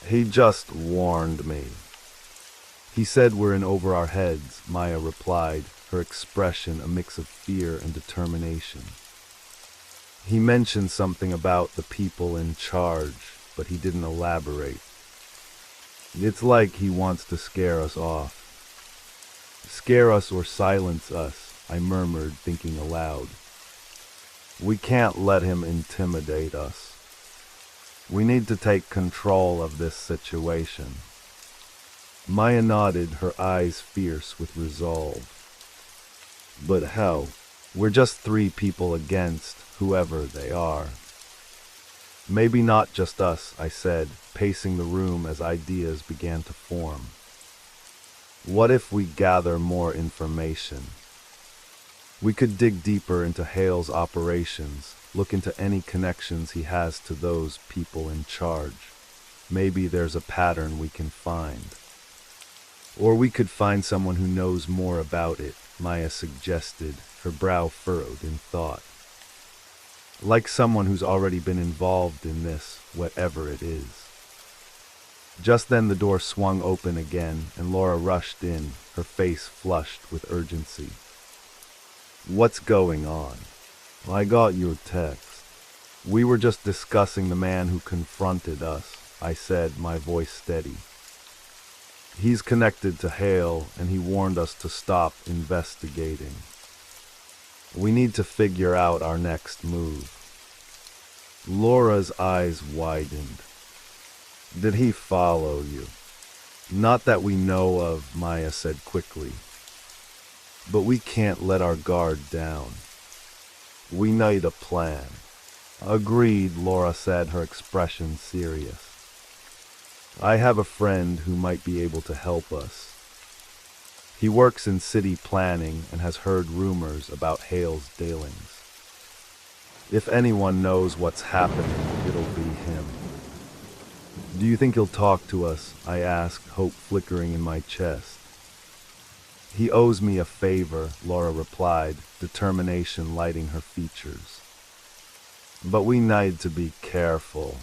"He just warned me." "He said we're in over our heads," Maya replied, her expression a mix of fear and determination. "He mentioned something about the people in charge, but he didn't elaborate. It's like he wants to scare us off." "Scare us or silence us," I murmured, thinking aloud. "We can't let him intimidate us. We need to take control of this situation." Maya nodded, her eyes fierce with resolve. "But how?" "We're just 3 people against whoever they are." "Maybe not just us," I said, pacing the room as ideas began to form. "What if we gather more information? We could dig deeper into Hale's operations, look into any connections he has to those people in charge. Maybe there's a pattern we can find. Or we could find someone who knows more about it," Maya suggested, her brow furrowed in thought. "Like someone who's already been involved in this, whatever it is." Just then the door swung open again, and Laura rushed in, her face flushed with urgency. "What's going on?" "I got your text." "We were just discussing the man who confronted us," I said, my voice steady. "He's connected to Hale, and he warned us to stop investigating. We need to figure out our next move." Laura's eyes widened. "Did he follow you?" "Not that we know of," Maya said quickly. "But we can't let our guard down. We need a plan." "Agreed," Laura said, her expression serious. "I have a friend who might be able to help us. He works in city planning and has heard rumors about Hale's dealings. If anyone knows what's happening, it'll be him." "Do you think he'll talk to us?" I asked, hope flickering in my chest. "He owes me a favor," Laura replied, determination lighting her features. "But we need to be careful.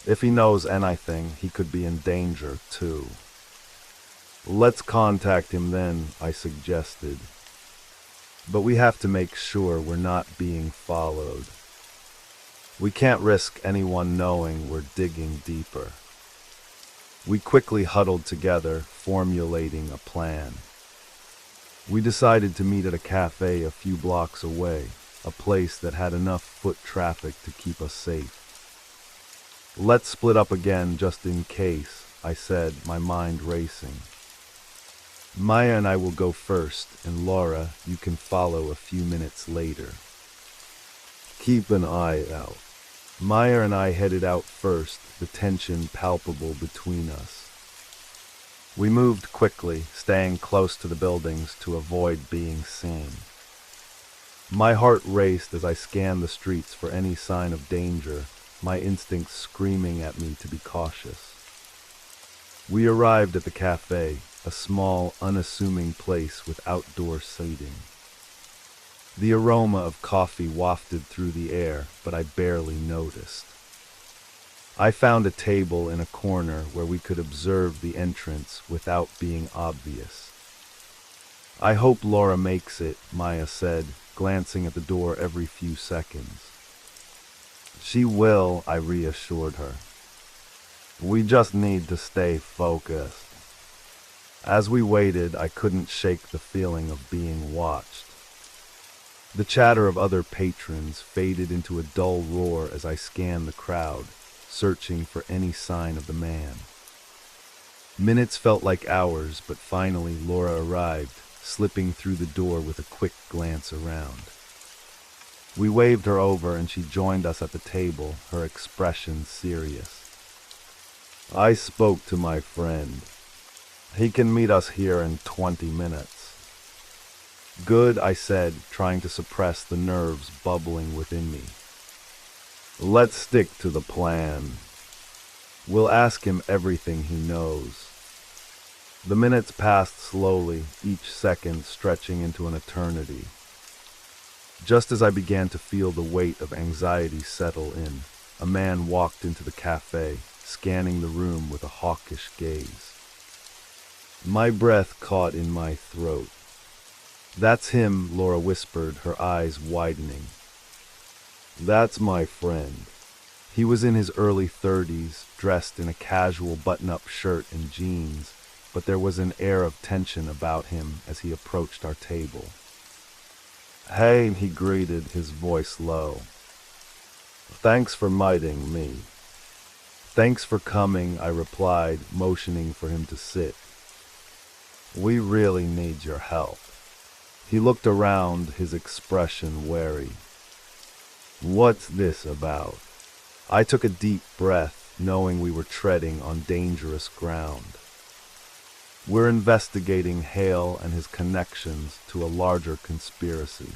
If he knows anything, he could be in danger too." "Let's contact him then," I suggested. "But we have to make sure we're not being followed. We can't risk anyone knowing we're digging deeper." We quickly huddled together, formulating a plan. We decided to meet at a cafe a few blocks away, a place that had enough foot traffic to keep us safe. "Let's split up again just in case," I said, my mind racing. "Maya and I will go first, and Laura, you can follow a few minutes later." "Keep an eye out." Maya and I headed out first, the tension palpable between us. We moved quickly, staying close to the buildings to avoid being seen. My heart raced as I scanned the streets for any sign of danger, my instincts screaming at me to be cautious. We arrived at the cafe, a small, unassuming place with outdoor seating. The aroma of coffee wafted through the air, but I barely noticed. I found a table in a corner where we could observe the entrance without being obvious. I hope Laura makes it, Maya said, glancing at the door every few seconds. She will, I reassured her. We just need to stay focused. As we waited, I couldn't shake the feeling of being watched. The chatter of other patrons faded into a dull roar as I scanned the crowd, searching for any sign of the man. Minutes felt like hours, but finally Laura arrived, slipping through the door with a quick glance around. We waved her over and she joined us at the table, her expression serious. I spoke to my friend. He can meet us here in 20 minutes. Good, I said, trying to suppress the nerves bubbling within me. Let's stick to the plan. We'll ask him everything he knows. The minutes passed slowly, each second stretching into an eternity. Just as I began to feel the weight of anxiety settle in, a man walked into the cafe, scanning the room with a hawkish gaze. My breath caught in my throat. That's him, Laura whispered, her eyes widening. That's my friend. He was in his early 30s, dressed in a casual button-up shirt and jeans, but there was an air of tension about him as he approached our table. Hey, he greeted, his voice low. Thanks for meeting me. Thanks for coming, I replied, motioning for him to sit. We really need your help. He looked around, his expression wary. What's this about? I took a deep breath, knowing we were treading on dangerous ground. We're investigating Hale and his connections to a larger conspiracy.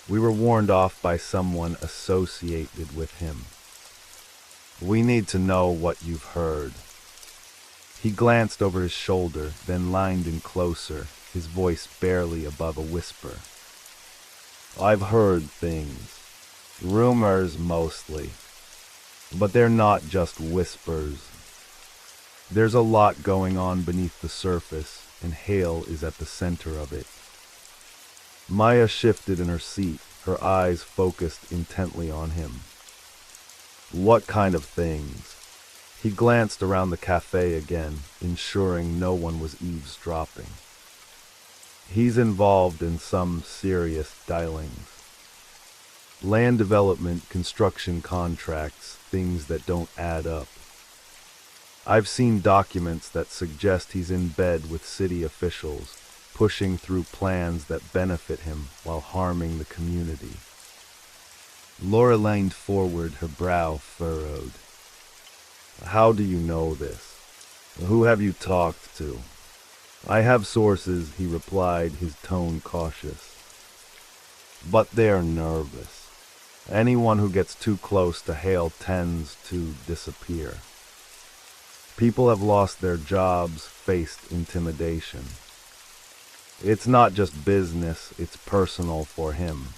We were warned off by someone associated with him. We need to know what you've heard. He glanced over his shoulder, then leaned in closer, his voice barely above a whisper. I've heard things. Rumors mostly. But they're not just whispers. There's a lot going on beneath the surface, and Hale is at the center of it. Maya shifted in her seat, her eyes focused intently on him. What kind of things? He glanced around the cafe again, ensuring no one was eavesdropping. He's involved in some serious dealings. Land development, construction contracts, things that don't add up. I've seen documents that suggest he's in bed with city officials, pushing through plans that benefit him while harming the community. Laura leaned forward, her brow furrowed. How do you know this? Who have you talked to? I have sources, he replied, his tone cautious. But they're nervous. Anyone who gets too close to Hale tends to disappear. People have lost their jobs, faced intimidation. It's not just business, it's personal for him.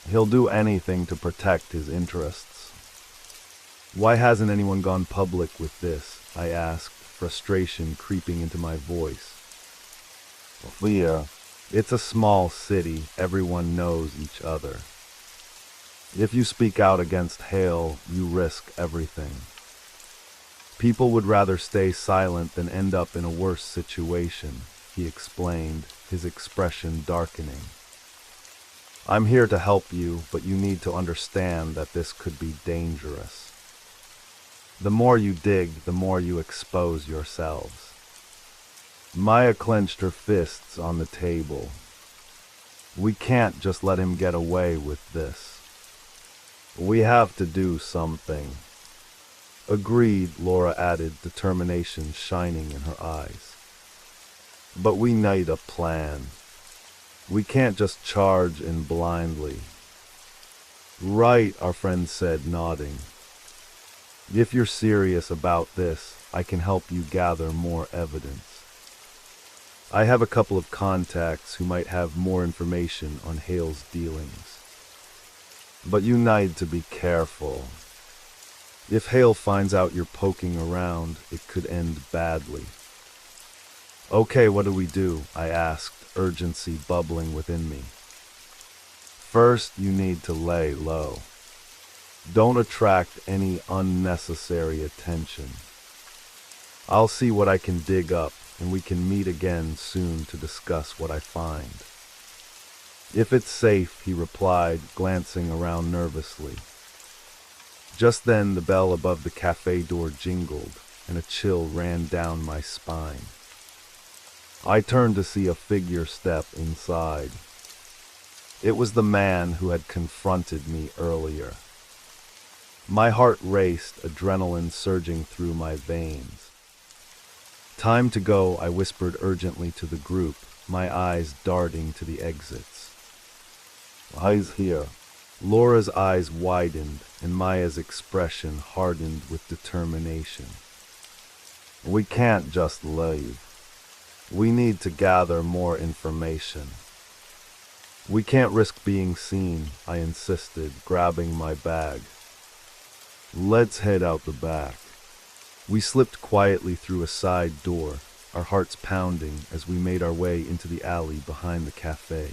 He'll do anything to protect his interests. Why hasn't anyone gone public with this? I asked, frustration creeping into my voice. Fear. It's a small city, everyone knows each other. If you speak out against Hale, you risk everything. People would rather stay silent than end up in a worse situation, he explained, his expression darkening. I'm here to help you, but you need to understand that this could be dangerous. The more you dig, the more you expose yourselves. Maya clenched her fists on the table. We can't just let him get away with this. We have to do something. Agreed, Laura added, determination shining in her eyes. But we need a plan. We can't just charge in blindly. Right, our friend said, nodding. If you're serious about this, I can help you gather more evidence. I have a couple of contacts who might have more information on Hale's dealings. But you need to be careful. If Hale finds out you're poking around, it could end badly. Okay, what do we do? I asked, urgency bubbling within me. First, you need to lay low. Don't attract any unnecessary attention. I'll see what I can dig up, and we can meet again soon to discuss what I find. If it's safe, he replied, glancing around nervously. Just then, the bell above the cafe door jingled, and a chill ran down my spine. I turned to see a figure step inside. It was the man who had confronted me earlier. My heart raced, adrenaline surging through my veins. Time to go, I whispered urgently to the group, my eyes darting to the exits. Eyes here. Laura's eyes widened, and Maya's expression hardened with determination. We can't just leave. We need to gather more information. We can't risk being seen, I insisted, grabbing my bag. Let's head out the back. We slipped quietly through a side door, our hearts pounding as we made our way into the alley behind the cafe.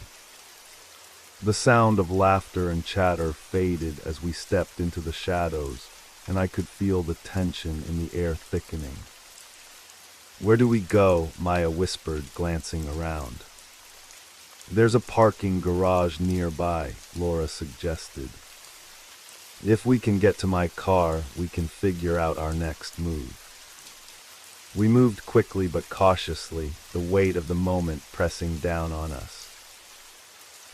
The sound of laughter and chatter faded as we stepped into the shadows, and I could feel the tension in the air thickening. Where do we go? Maya whispered, glancing around. There's a parking garage nearby, Laura suggested. If we can get to my car, we can figure out our next move. We moved quickly but cautiously, the weight of the moment pressing down on us.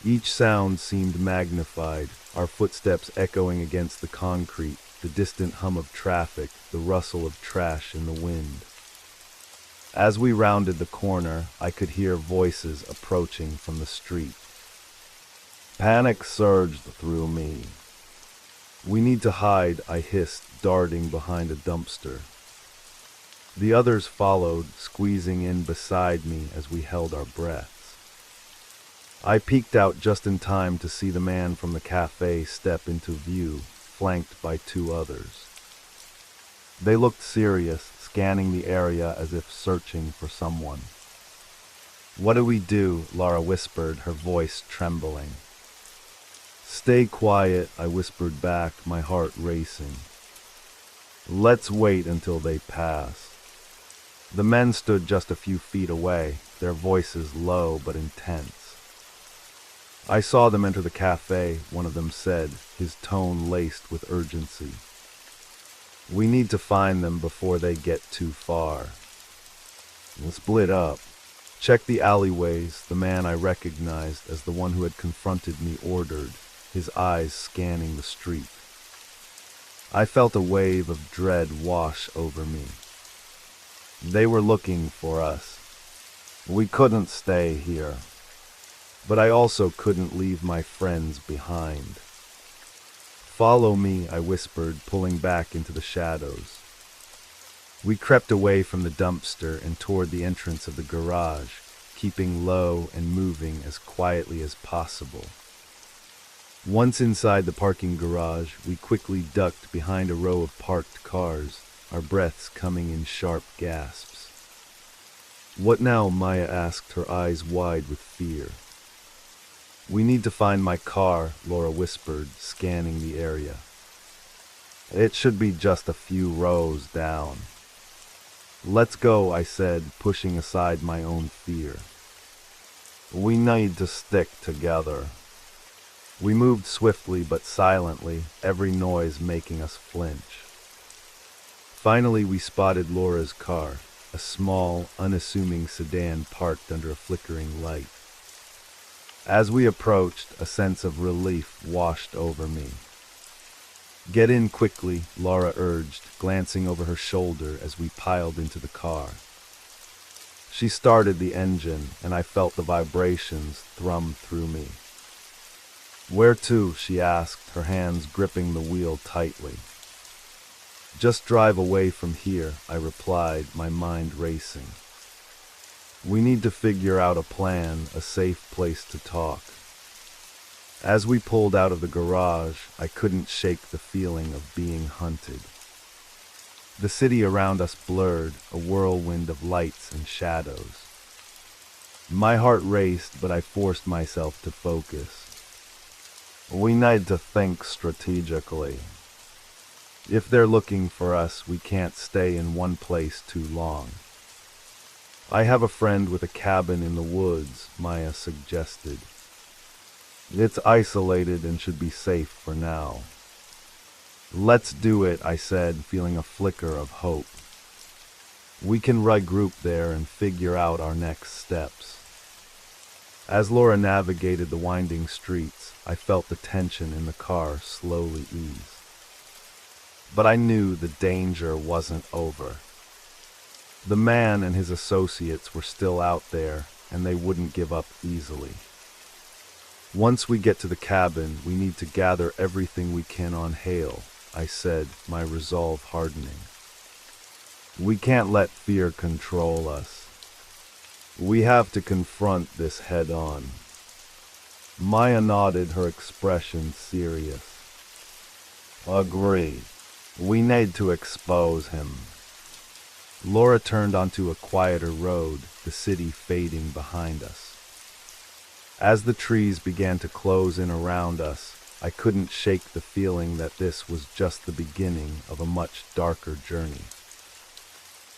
Each sound seemed magnified, our footsteps echoing against the concrete, the distant hum of traffic, the rustle of trash in the wind. As we rounded the corner, I could hear voices approaching from the street. Panic surged through me. We need to hide, I hissed, darting behind a dumpster. The others followed, squeezing in beside me as we held our breaths. I peeked out just in time to see the man from the cafe step into view, flanked by two others. They looked serious, scanning the area as if searching for someone. What do we do? Laura whispered, her voice trembling. Stay quiet, I whispered back, my heart racing. Let's wait until they pass. The men stood just a few feet away, their voices low but intense. I saw them enter the cafe, one of them said, his tone laced with urgency. We need to find them before they get too far. We'll split up. Check the alleyways, the man I recognized as the one who had confronted me ordered, his eyes scanning the street. I felt a wave of dread wash over me. They were looking for us. We couldn't stay here. But I also couldn't leave my friends behind. Follow me, I whispered, pulling back into the shadows. We crept away from the dumpster and toward the entrance of the garage, keeping low and moving as quietly as possible. Once inside the parking garage, we quickly ducked behind a row of parked cars, our breaths coming in sharp gasps. What now? Maya asked, her eyes wide with fear. We need to find my car, Laura whispered, scanning the area. It should be just a few rows down. Let's go, I said, pushing aside my own fear. We need to stick together. We moved swiftly but silently, every noise making us flinch. Finally, we spotted Laura's car, a small, unassuming sedan parked under a flickering light. As we approached, a sense of relief washed over me. Get in quickly, Laura urged, glancing over her shoulder as we piled into the car. She started the engine, and I felt the vibrations thrum through me. Where to? She asked, her hands gripping the wheel tightly. Just drive away from here, I replied, my mind racing. We need to figure out a plan, a safe place to talk. As we pulled out of the garage, I couldn't shake the feeling of being hunted. The city around us blurred, a whirlwind of lights and shadows. My heart raced, but I forced myself to focus. We need to think strategically. If they're looking for us, we can't stay in one place too long. I have a friend with a cabin in the woods, Maya suggested. It's isolated and should be safe for now. Let's do it, I said, feeling a flicker of hope. We can regroup there and figure out our next steps. As Laura navigated the winding streets, I felt the tension in the car slowly ease. But I knew the danger wasn't over. The man and his associates were still out there, and they wouldn't give up easily. Once we get to the cabin, we need to gather everything we can on Hale, I said, my resolve hardening. We can't let fear control us. We have to confront this head on. Maya nodded, her expression serious. Agreed. We need to expose him. Laura turned onto a quieter road, the city fading behind us. As the trees began to close in around us, I couldn't shake the feeling that this was just the beginning of a much darker journey.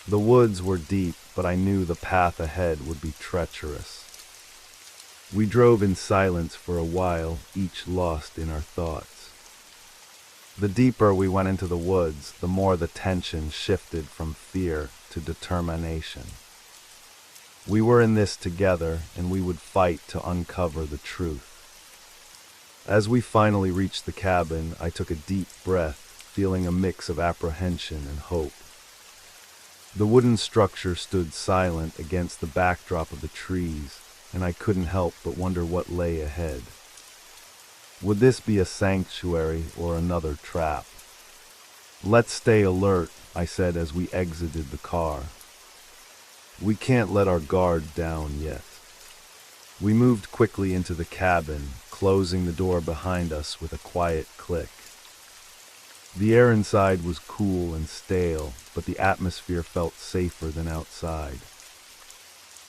The woods were deep, but I knew the path ahead would be treacherous. We drove in silence for a while, each lost in our thoughts. The deeper we went into the woods, the more the tension shifted from fear to determination. We were in this together, and we would fight to uncover the truth. As we finally reached the cabin, I took a deep breath, feeling a mix of apprehension and hope. The wooden structure stood silent against the backdrop of the trees, and I couldn't help but wonder what lay ahead. Would this be a sanctuary or another trap? Let's stay alert, I said as we exited the car. We can't let our guard down yet. We moved quickly into the cabin, closing the door behind us with a quiet click. The air inside was cool and stale, but the atmosphere felt safer than outside.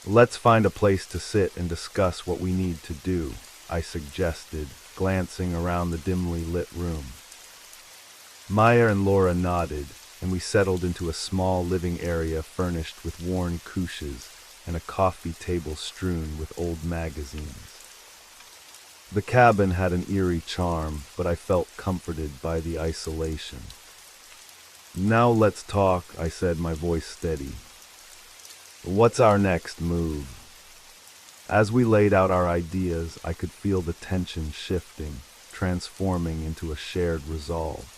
Let's find a place to sit and discuss what we need to do, I suggested, glancing around the dimly lit room. Maya and Laura nodded, and we settled into a small living area furnished with worn couches and a coffee table strewn with old magazines. The cabin had an eerie charm, but I felt comforted by the isolation. Now let's talk, I said, my voice steady. What's our next move? As we laid out our ideas, I could feel the tension shifting, transforming into a shared resolve.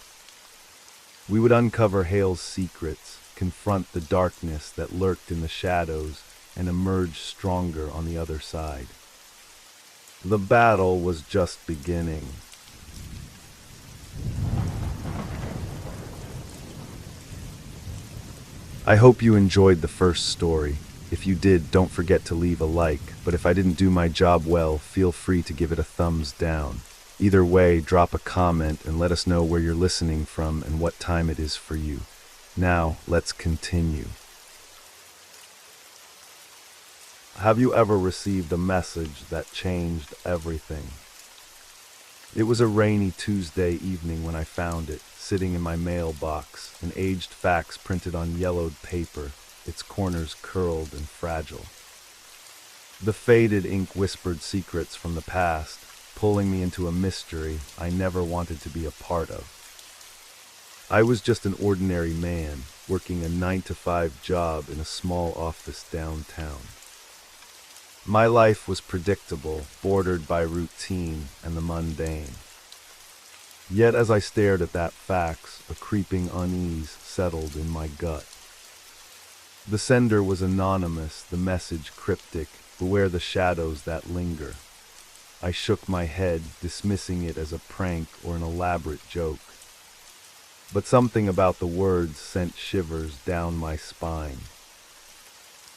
We would uncover Hale's secrets, confront the darkness that lurked in the shadows, and emerge stronger on the other side. The battle was just beginning. I hope you enjoyed the first story. If you did, don't forget to leave a like, but if I didn't do my job well, feel free to give it a thumbs down. Either way, drop a comment and let us know where you're listening from and what time it is for you. Now, let's continue. Have you ever received a message that changed everything? It was a rainy Tuesday evening when I found it, sitting in my mailbox, an aged fax printed on yellowed paper, its corners curled and fragile. The faded ink whispered secrets from the past, pulling me into a mystery I never wanted to be a part of. I was just an ordinary man, working a 9-to-5 job in a small office downtown. My life was predictable, bordered by routine and the mundane. Yet as I stared at that fax, a creeping unease settled in my gut. The sender was anonymous, the message cryptic, beware the shadows that linger. I shook my head, dismissing it as a prank or an elaborate joke. But something about the words sent shivers down my spine.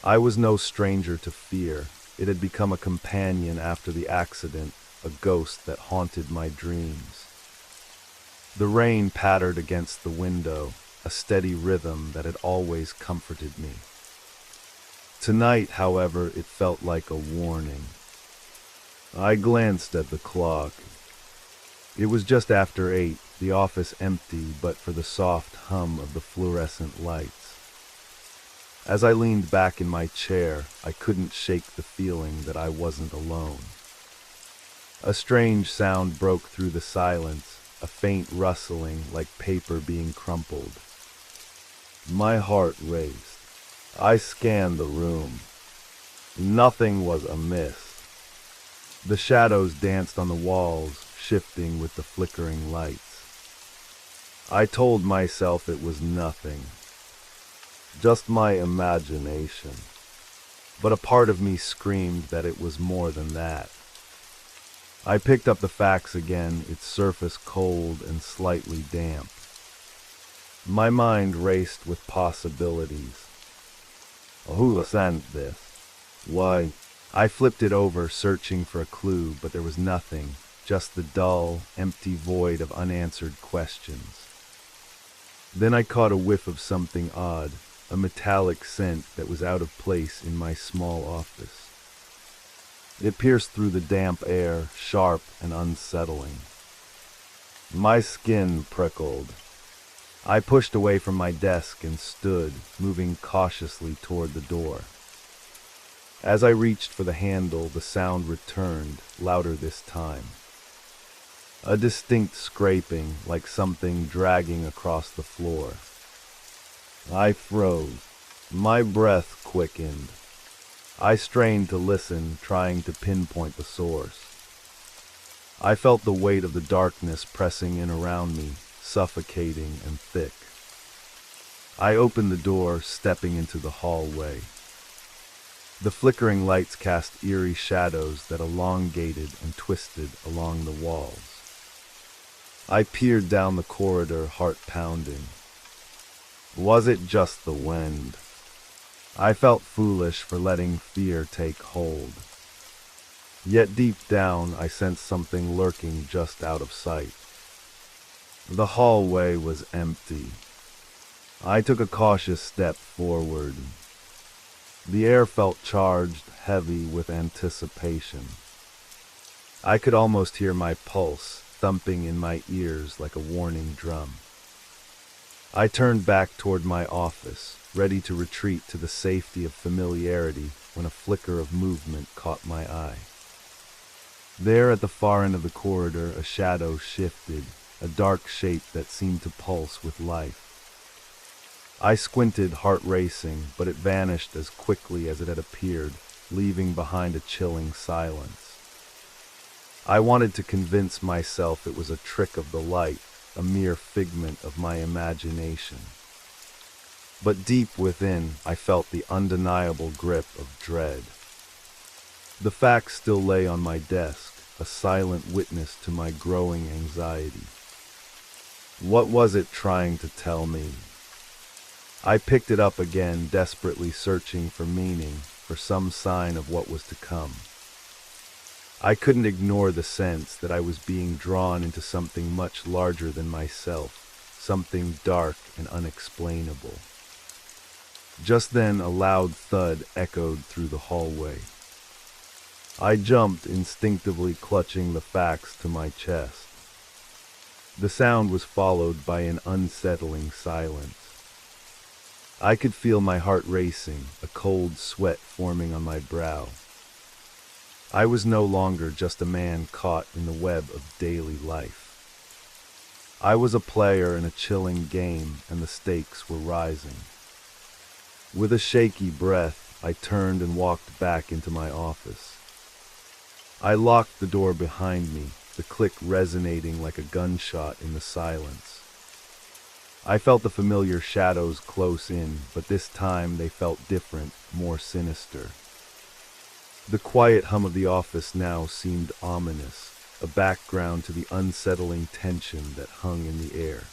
I was no stranger to fear. It had become a companion after the accident, a ghost that haunted my dreams. The rain pattered against the window, a steady rhythm that had always comforted me. Tonight, however, it felt like a warning. I glanced at the clock. It was just after 8, the office empty but for the soft hum of the fluorescent lights. As I leaned back in my chair, I couldn't shake the feeling that I wasn't alone. A strange sound broke through the silence, a faint rustling like paper being crumpled. My heart raced. I scanned the room. Nothing was amiss. The shadows danced on the walls, shifting with the flickering lights. I told myself it was nothing, just my imagination. But a part of me screamed that it was more than that. I picked up the fax again, its surface cold and slightly damp. My mind raced with possibilities. Who sent this? Why? I flipped it over, searching for a clue, but there was nothing, just the dull, empty void of unanswered questions. Then I caught a whiff of something odd, a metallic scent that was out of place in my small office. It pierced through the damp air, sharp and unsettling. My skin prickled. I pushed away from my desk and stood, moving cautiously toward the door. As I reached for the handle, the sound returned, louder this time. A distinct scraping, like something dragging across the floor. I froze. My breath quickened. I strained to listen, trying to pinpoint the source. I felt the weight of the darkness pressing in around me, suffocating and thick. I opened the door, stepping into the hallway. The flickering lights cast eerie shadows that elongated and twisted along the walls. I peered down the corridor, heart pounding. Was it just the wind? I felt foolish for letting fear take hold. Yet deep down, I sensed something lurking just out of sight. The hallway was empty. I took a cautious step forward. The air felt charged, heavy with anticipation. I could almost hear my pulse thumping in my ears like a warning drum. I turned back toward my office, ready to retreat to the safety of familiarity when a flicker of movement caught my eye. There at the far end of the corridor, a shadow shifted, a dark shape that seemed to pulse with life. I squinted, heart racing, but it vanished as quickly as it had appeared, leaving behind a chilling silence. I wanted to convince myself it was a trick of the light, a mere figment of my imagination. But deep within, I felt the undeniable grip of dread. The fax still lay on my desk, a silent witness to my growing anxiety. What was it trying to tell me? I picked it up again, desperately searching for meaning, for some sign of what was to come. I couldn't ignore the sense that I was being drawn into something much larger than myself, something dark and unexplainable. Just then, a loud thud echoed through the hallway. I jumped, instinctively clutching the fax to my chest. The sound was followed by an unsettling silence. I could feel my heart racing, a cold sweat forming on my brow. I was no longer just a man caught in the web of daily life. I was a player in a chilling game, and the stakes were rising. With a shaky breath, I turned and walked back into my office. I locked the door behind me, the click resonating like a gunshot in the silence. I felt the familiar shadows close in, but this time they felt different, more sinister. The quiet hum of the office now seemed ominous, a background to the unsettling tension that hung in the air.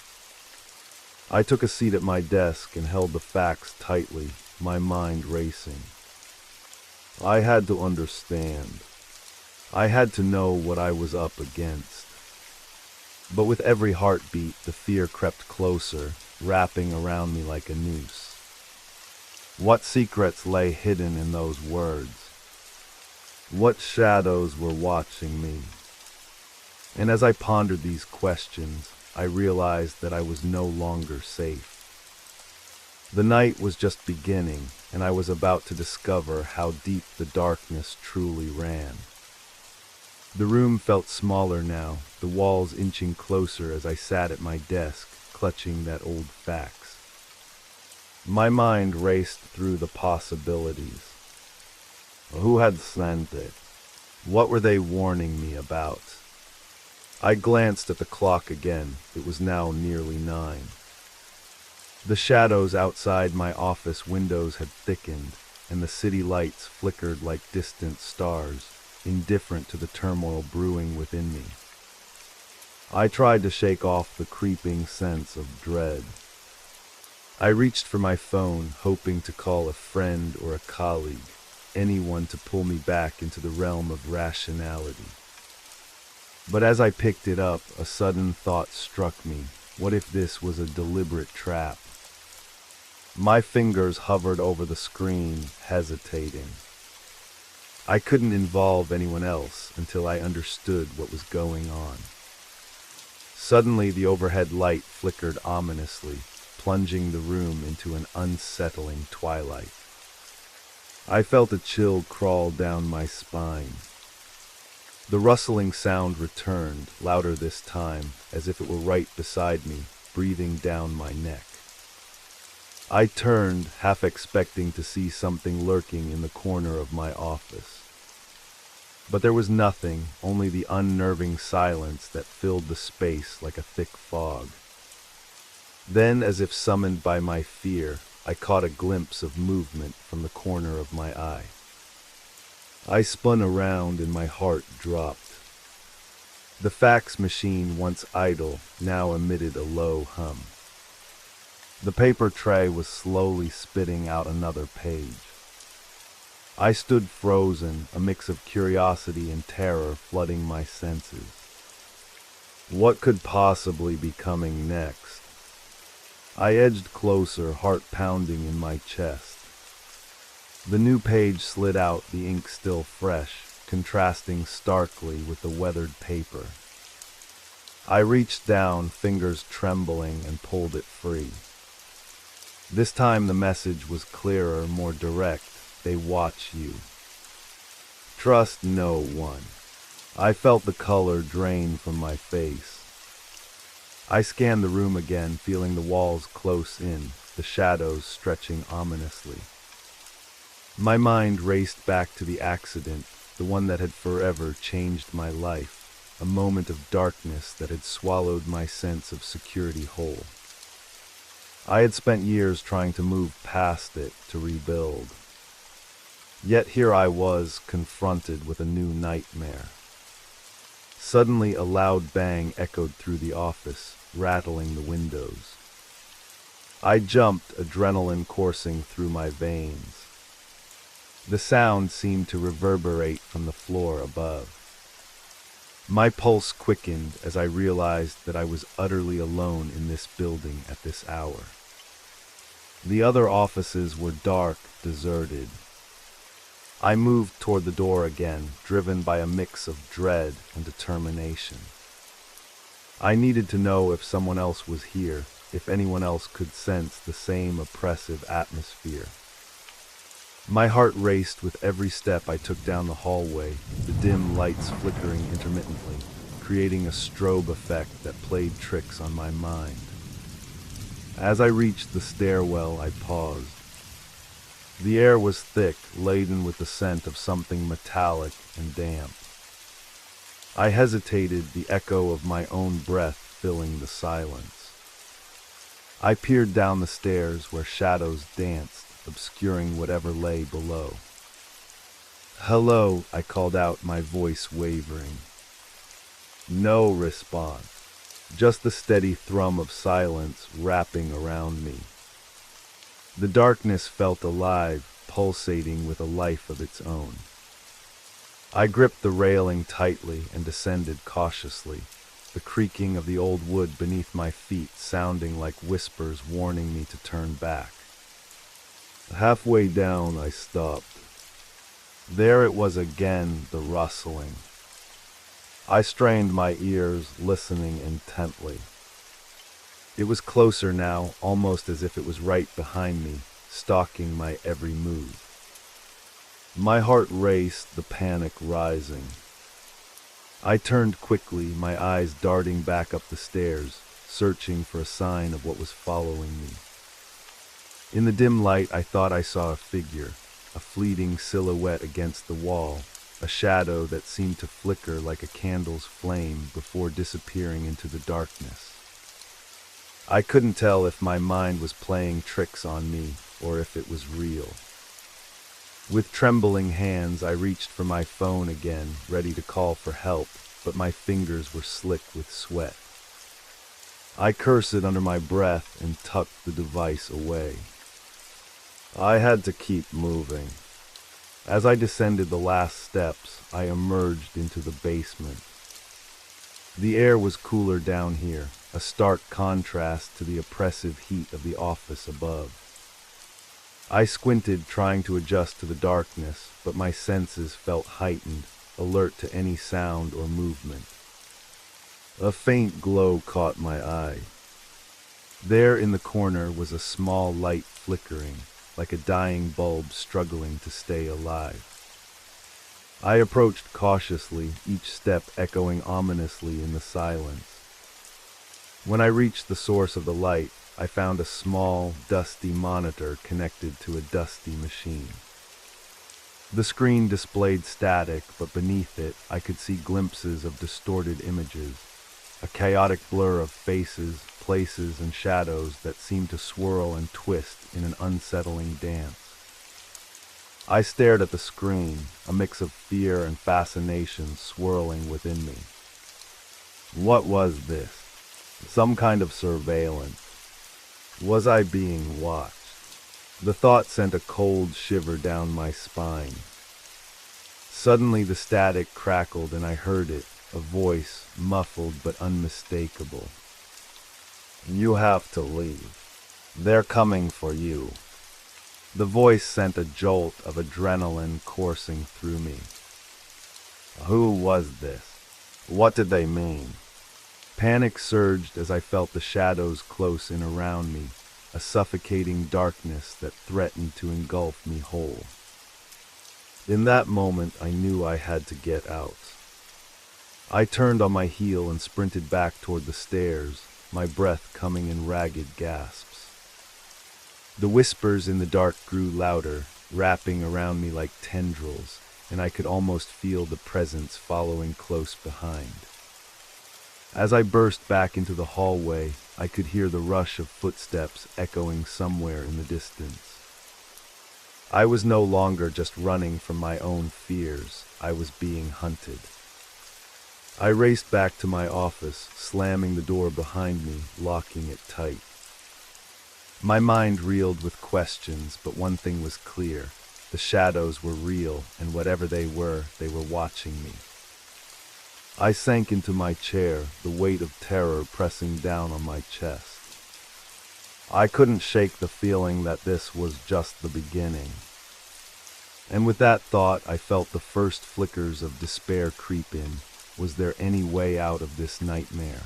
I took a seat at my desk and held the fax tightly, my mind racing. I had to understand. I had to know what I was up against. But with every heartbeat, the fear crept closer, wrapping around me like a noose. What secrets lay hidden in those words? What shadows were watching me? And as I pondered these questions, I realized that I was no longer safe. The night was just beginning, and I was about to discover how deep the darkness truly ran. The room felt smaller now, the walls inching closer as I sat at my desk, clutching that old fax. My mind raced through the possibilities. Who had sent it? What were they warning me about? I glanced at the clock again. It was now nearly 9. The shadows outside my office windows had thickened, and the city lights flickered like distant stars, indifferent to the turmoil brewing within me. I tried to shake off the creeping sense of dread. I reached for my phone, hoping to call a friend or a colleague, anyone to pull me back into the realm of rationality. But as I picked it up, a sudden thought struck me. What if this was a deliberate trap? My fingers hovered over the screen, hesitating. I couldn't involve anyone else until I understood what was going on. Suddenly, the overhead light flickered ominously, plunging the room into an unsettling twilight. I felt a chill crawl down my spine. The rustling sound returned, louder this time, as if it were right beside me, breathing down my neck. I turned, half expecting to see something lurking in the corner of my office. But there was nothing, only the unnerving silence that filled the space like a thick fog. Then, as if summoned by my fear, I caught a glimpse of movement from the corner of my eye. I spun around and my heart dropped. The fax machine, once idle, now emitted a low hum. The paper tray was slowly spitting out another page. I stood frozen, a mix of curiosity and terror flooding my senses. What could possibly be coming next? I edged closer, heart pounding in my chest. The new page slid out, the ink still fresh, contrasting starkly with the weathered paper. I reached down, fingers trembling, and pulled it free. This time the message was clearer, more direct. They watch you. Trust no one. I felt the color drain from my face. I scanned the room again, feeling the walls close in, the shadows stretching ominously. My mind raced back to the accident, the one that had forever changed my life, a moment of darkness that had swallowed my sense of security whole. I had spent years trying to move past it, to rebuild. Yet here I was, confronted with a new nightmare. Suddenly a loud bang echoed through the office, rattling the windows. I jumped, adrenaline coursing through my veins. The sound seemed to reverberate from the floor above. My pulse quickened as I realized that I was utterly alone in this building at this hour. The other offices were dark, deserted. I moved toward the door again, driven by a mix of dread and determination. I needed to know if someone else was here, if anyone else could sense the same oppressive atmosphere. My heart raced with every step I took down the hallway, the dim lights flickering intermittently, creating a strobe effect that played tricks on my mind. As I reached the stairwell, I paused. The air was thick, laden with the scent of something metallic and damp. I hesitated, the echo of my own breath filling the silence. I peered down the stairs where shadows danced, obscuring whatever lay below. "Hello," I called out, my voice wavering. No response, just the steady thrum of silence wrapping around me. The darkness felt alive, pulsating with a life of its own. I gripped the railing tightly and descended cautiously, the creaking of the old wood beneath my feet sounding like whispers warning me to turn back. Halfway down, I stopped. There it was again, the rustling. I strained my ears, listening intently. It was closer now, almost as if it was right behind me, stalking my every move. My heart raced, the panic rising. I turned quickly, my eyes darting back up the stairs, searching for a sign of what was following me. In the dim light, I thought I saw a figure, a fleeting silhouette against the wall, a shadow that seemed to flicker like a candle's flame before disappearing into the darkness. I couldn't tell if my mind was playing tricks on me or if it was real. With trembling hands, I reached for my phone again, ready to call for help, but my fingers were slick with sweat. I cursed under my breath and tucked the device away. I had to keep moving. As I descended the last steps, I emerged into the basement. The air was cooler down here, a stark contrast to the oppressive heat of the office above. I squinted, trying to adjust to the darkness, but my senses felt heightened, alert to any sound or movement. A faint glow caught my eye. There in the corner was a small light flickering, like a dying bulb struggling to stay alive. I approached cautiously, each step echoing ominously in the silence. When I reached the source of the light, I found a small, dusty monitor connected to a dusty machine. The screen displayed static, but beneath it, I could see glimpses of distorted images, a chaotic blur of faces, places, and shadows that seemed to swirl and twist in an unsettling dance. I stared at the screen, a mix of fear and fascination swirling within me. What was this? Some kind of surveillance? Was I being watched? The thought sent a cold shiver down my spine. Suddenly the static crackled and I heard it, a voice, muffled but unmistakable. You have to leave. They're coming for you. The voice sent a jolt of adrenaline coursing through me. Who was this? What did they mean? Panic surged as I felt the shadows close in around me, a suffocating darkness that threatened to engulf me whole. In that moment, I knew I had to get out. I turned on my heel and sprinted back toward the stairs, my breath coming in ragged gasps. The whispers in the dark grew louder, wrapping around me like tendrils, and I could almost feel the presence following close behind. As I burst back into the hallway, I could hear the rush of footsteps echoing somewhere in the distance. I was no longer just running from my own fears, I was being hunted. I raced back to my office, slamming the door behind me, locking it tight. My mind reeled with questions, but one thing was clear. The shadows were real, and whatever they were watching me. I sank into my chair, the weight of terror pressing down on my chest. I couldn't shake the feeling that this was just the beginning. And with that thought, I felt the first flickers of despair creep in. Was there any way out of this nightmare?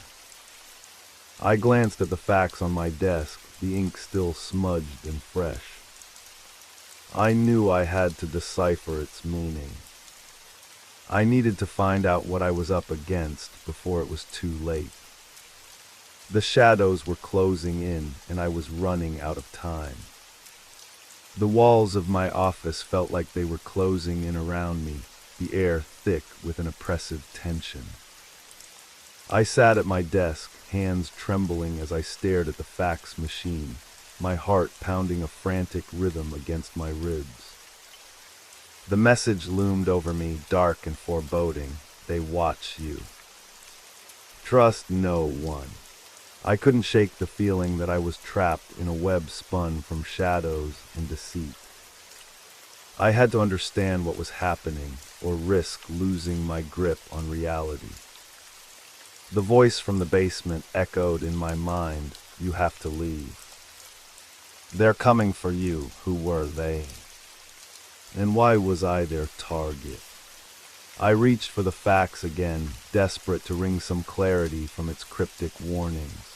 I glanced at the facts on my desk, the ink still smudged and fresh. I knew I had to decipher its meaning. I needed to find out what I was up against before it was too late. The shadows were closing in, and I was running out of time. The walls of my office felt like they were closing in around me, the air thick with an oppressive tension. I sat at my desk, hands trembling as I stared at the fax machine, my heart pounding a frantic rhythm against my ribs. The message loomed over me, dark and foreboding. They watch you. Trust no one. I couldn't shake the feeling that I was trapped in a web spun from shadows and deceit. I had to understand what was happening, or risk losing my grip on reality. The voice from the basement echoed in my mind, "You have to leave. They're coming for you." Who were they? And why was I their target? I reached for the fax again, desperate to wring some clarity from its cryptic warnings.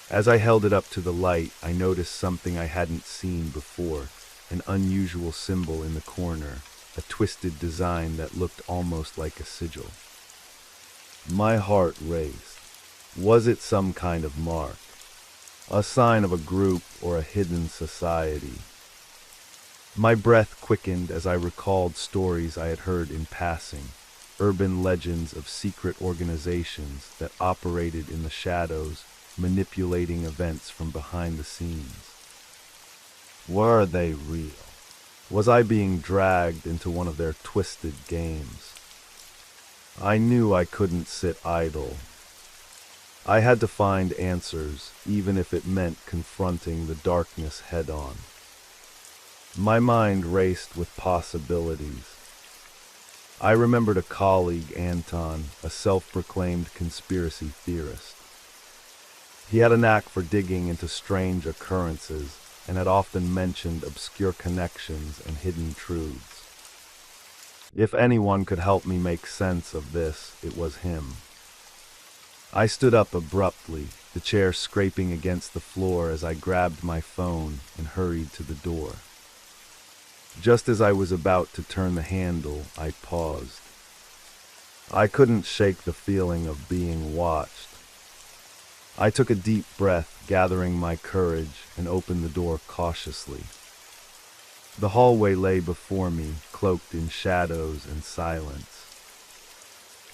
As I held it up to the light, I noticed something I hadn't seen before, an unusual symbol in the corner, a twisted design that looked almost like a sigil. My heart raced. Was it some kind of mark? A sign of a group or a hidden society? My breath quickened as I recalled stories I had heard in passing, urban legends of secret organizations that operated in the shadows, manipulating events from behind the scenes. Were they real? Was I being dragged into one of their twisted games? I knew I couldn't sit idle. I had to find answers, even if it meant confronting the darkness head-on. My mind raced with possibilities. I remembered a colleague, Anton, a self-proclaimed conspiracy theorist. He had a knack for digging into strange occurrences and had often mentioned obscure connections and hidden truths. If anyone could help me make sense of this, it was him. I stood up abruptly, the chair scraping against the floor as I grabbed my phone and hurried to the door. Just as I was about to turn the handle, I paused. I couldn't shake the feeling of being watched. I took a deep breath, gathering my courage, and opened the door cautiously. The hallway lay before me, cloaked in shadows and silence.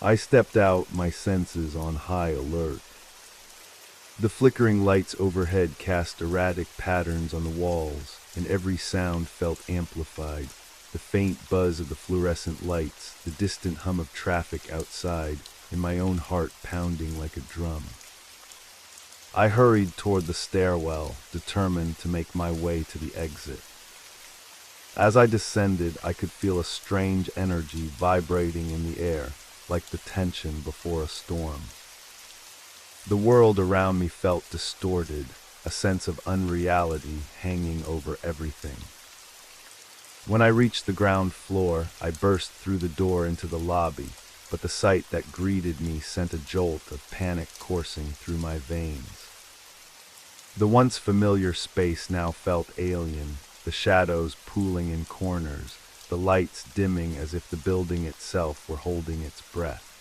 I stepped out, my senses on high alert. The flickering lights overhead cast erratic patterns on the walls, and every sound felt amplified. The faint buzz of the fluorescent lights, the distant hum of traffic outside, and my own heart pounding like a drum. I hurried toward the stairwell, determined to make my way to the exit. As I descended, I could feel a strange energy vibrating in the air, like the tension before a storm. The world around me felt distorted, a sense of unreality hanging over everything. When I reached the ground floor, I burst through the door into the lobby, but the sight that greeted me sent a jolt of panic coursing through my veins. The once familiar space now felt alien, the shadows pooling in corners, the lights dimming as if the building itself were holding its breath.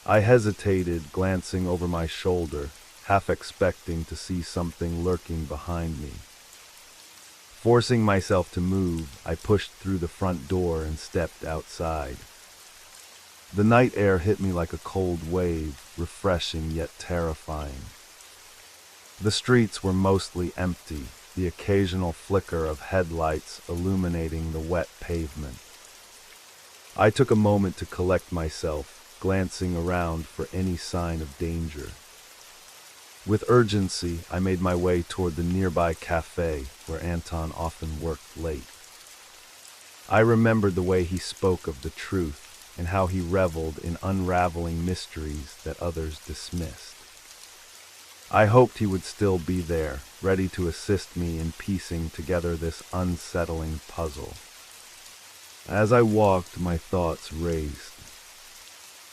I hesitated, glancing over my shoulder, half expecting to see something lurking behind me. Forcing myself to move, I pushed through the front door and stepped outside. The night air hit me like a cold wave, refreshing yet terrifying. The streets were mostly empty, the occasional flicker of headlights illuminating the wet pavement. I took a moment to collect myself, glancing around for any sign of danger. With urgency, I made my way toward the nearby cafe where Anton often worked late. I remembered the way he spoke of the truth and how he reveled in unraveling mysteries that others dismissed. I hoped he would still be there, ready to assist me in piecing together this unsettling puzzle. As I walked, my thoughts raced.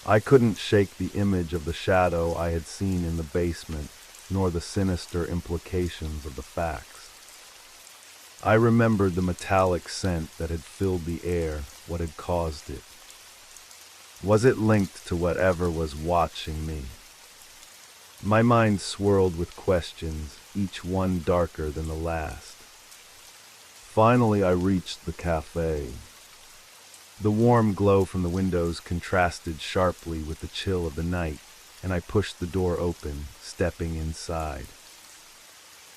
I couldn't shake the image of the shadow I had seen in the basement, nor the sinister implications of the facts. I remembered the metallic scent that had filled the air, what had caused it. Was it linked to whatever was watching me? My mind swirled with questions, each one darker than the last. Finally, I reached the cafe. The warm glow from the windows contrasted sharply with the chill of the night, and I pushed the door open, stepping inside.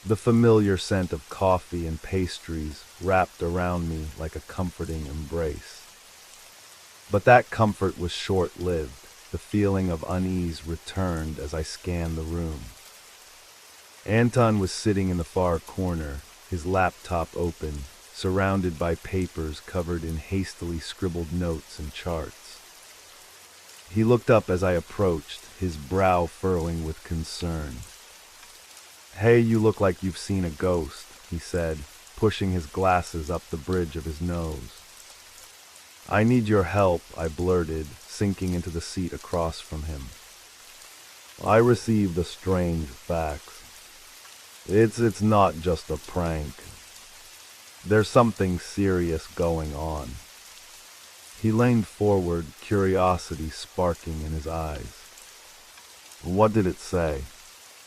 The familiar scent of coffee and pastries wrapped around me like a comforting embrace. But that comfort was short-lived. The feeling of unease returned as I scanned the room. Anton was sitting in the far corner, his laptop open, surrounded by papers covered in hastily scribbled notes and charts. He looked up as I approached, his brow furrowing with concern. "Hey, you look like you've seen a ghost," he said, pushing his glasses up the bridge of his nose. "I need your help," I blurted, sinking into the seat across from him. "I received a strange fax. It's not just a prank. There's something serious going on." He leaned forward, curiosity sparking in his eyes. "What did it say?"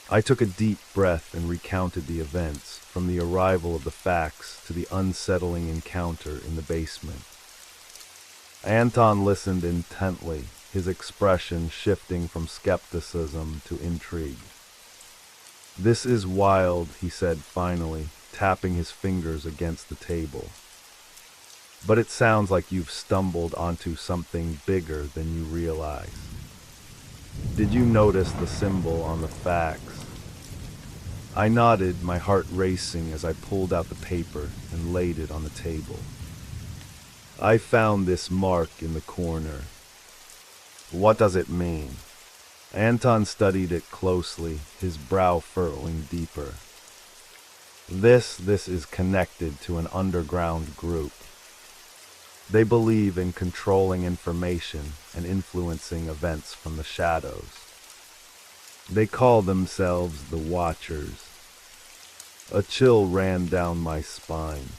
I took a deep breath and recounted the events, from the arrival of the fax to the unsettling encounter in the basement. Anton listened intently, his expression shifting from skepticism to intrigue. "This is wild," he said finally, tapping his fingers against the table. "But it sounds like you've stumbled onto something bigger than you realize. Did you notice the symbol on the fax?" I nodded, my heart racing as I pulled out the paper and laid it on the table. "I found this mark in the corner." "What does it mean?" Anton studied it closely, his brow furrowing deeper. This is connected to an underground group. They believe in controlling information and influencing events from the shadows. They call themselves the Watchers. A chill ran down my spine.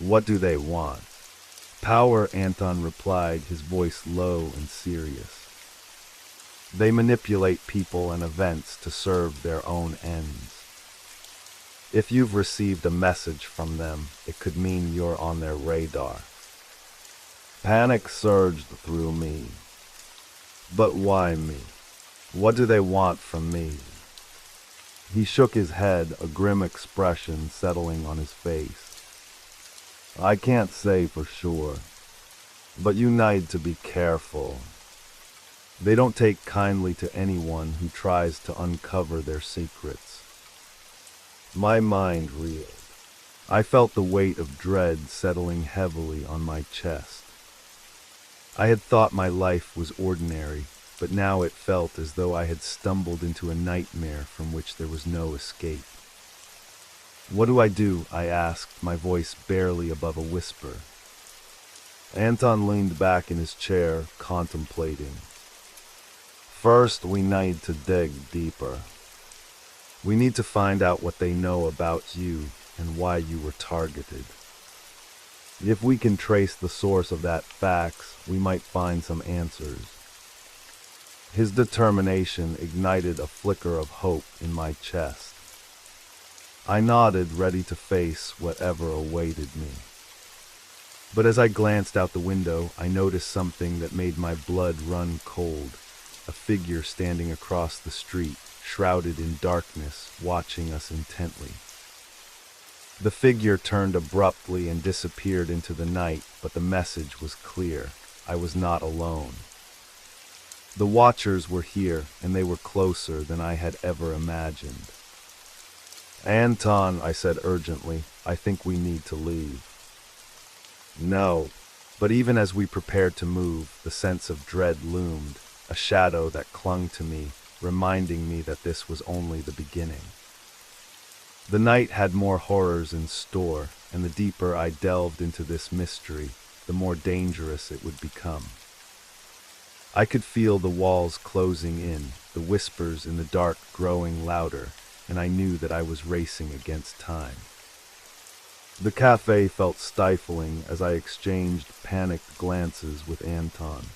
"What do they want?" "Power," Anton replied, his voice low and serious. "They manipulate people and events to serve their own ends. If you've received a message from them, it could mean you're on their radar." Panic surged through me. But why me? What do they want from me? He shook his head, a grim expression settling on his face. "I can't say for sure, but you need to be careful. They don't take kindly to anyone who tries to uncover their secrets." My mind reeled. I felt the weight of dread settling heavily on my chest. I had thought my life was ordinary, but now it felt as though I had stumbled into a nightmare from which there was no escape. "What do I do?" I asked, my voice barely above a whisper. Anton leaned back in his chair, contemplating. "First, we need to dig deeper. We need to find out what they know about you and why you were targeted. If we can trace the source of that fax, we might find some answers." His determination ignited a flicker of hope in my chest. I nodded, ready to face whatever awaited me. But as I glanced out the window, I noticed something that made my blood run cold. A figure standing across the street, shrouded in darkness, watching us intently. The figure turned abruptly and disappeared into the night, but the message was clear. I was not alone. The Watchers were here, and they were closer than I had ever imagined. "Anton," I said urgently, "I think we need to leave." "No." But even as we prepared to move, the sense of dread loomed, a shadow that clung to me, reminding me that this was only the beginning. The night had more horrors in store, and the deeper I delved into this mystery, the more dangerous it would become. I could feel the walls closing in, the whispers in the dark growing louder, and I knew that I was racing against time. The cafe felt stifling as I exchanged panicked glances with Anton.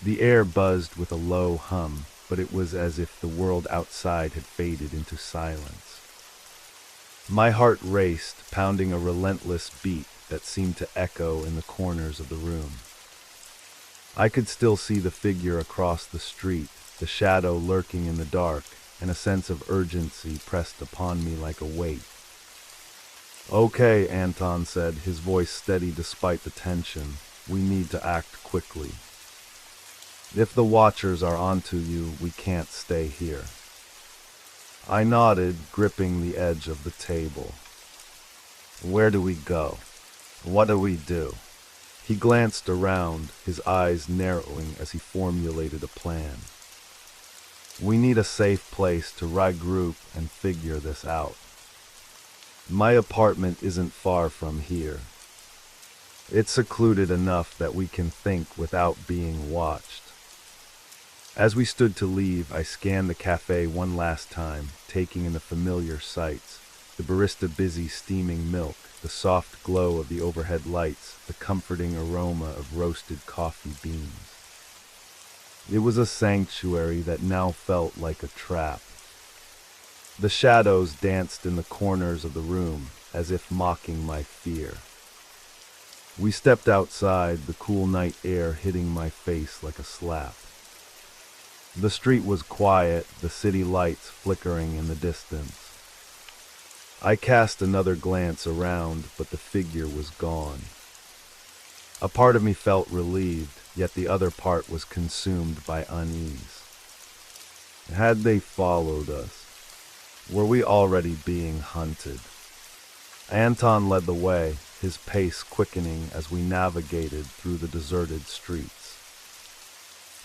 The air buzzed with a low hum, but it was as if the world outside had faded into silence. My heart raced, pounding a relentless beat that seemed to echo in the corners of the room. I could still see the figure across the street, the shadow lurking in the dark, and a sense of urgency pressed upon me like a weight. "Okay," Anton said, his voice steady despite the tension. "We need to act quickly. If the Watchers are onto you, we can't stay here." I nodded, gripping the edge of the table. "Where do we go? What do we do?" He glanced around, his eyes narrowing as he formulated a plan. We need a safe place to regroup and figure this out. My apartment isn't far from here. It's secluded enough that we can think without being watched. As we stood to leave, I scanned the cafe one last time, taking in the familiar sights. The barista busy steaming milk, the soft glow of the overhead lights, the comforting aroma of roasted coffee beans. It was a sanctuary that now felt like a trap. The shadows danced in the corners of the room, as if mocking my fear. We stepped outside, the cool night air hitting my face like a slap. The street was quiet, the city lights flickering in the distance. I cast another glance around, but the figure was gone. A part of me felt relieved, yet the other part was consumed by unease. Had they followed us? Were we already being hunted? Anton led the way, his pace quickening as we navigated through the deserted streets.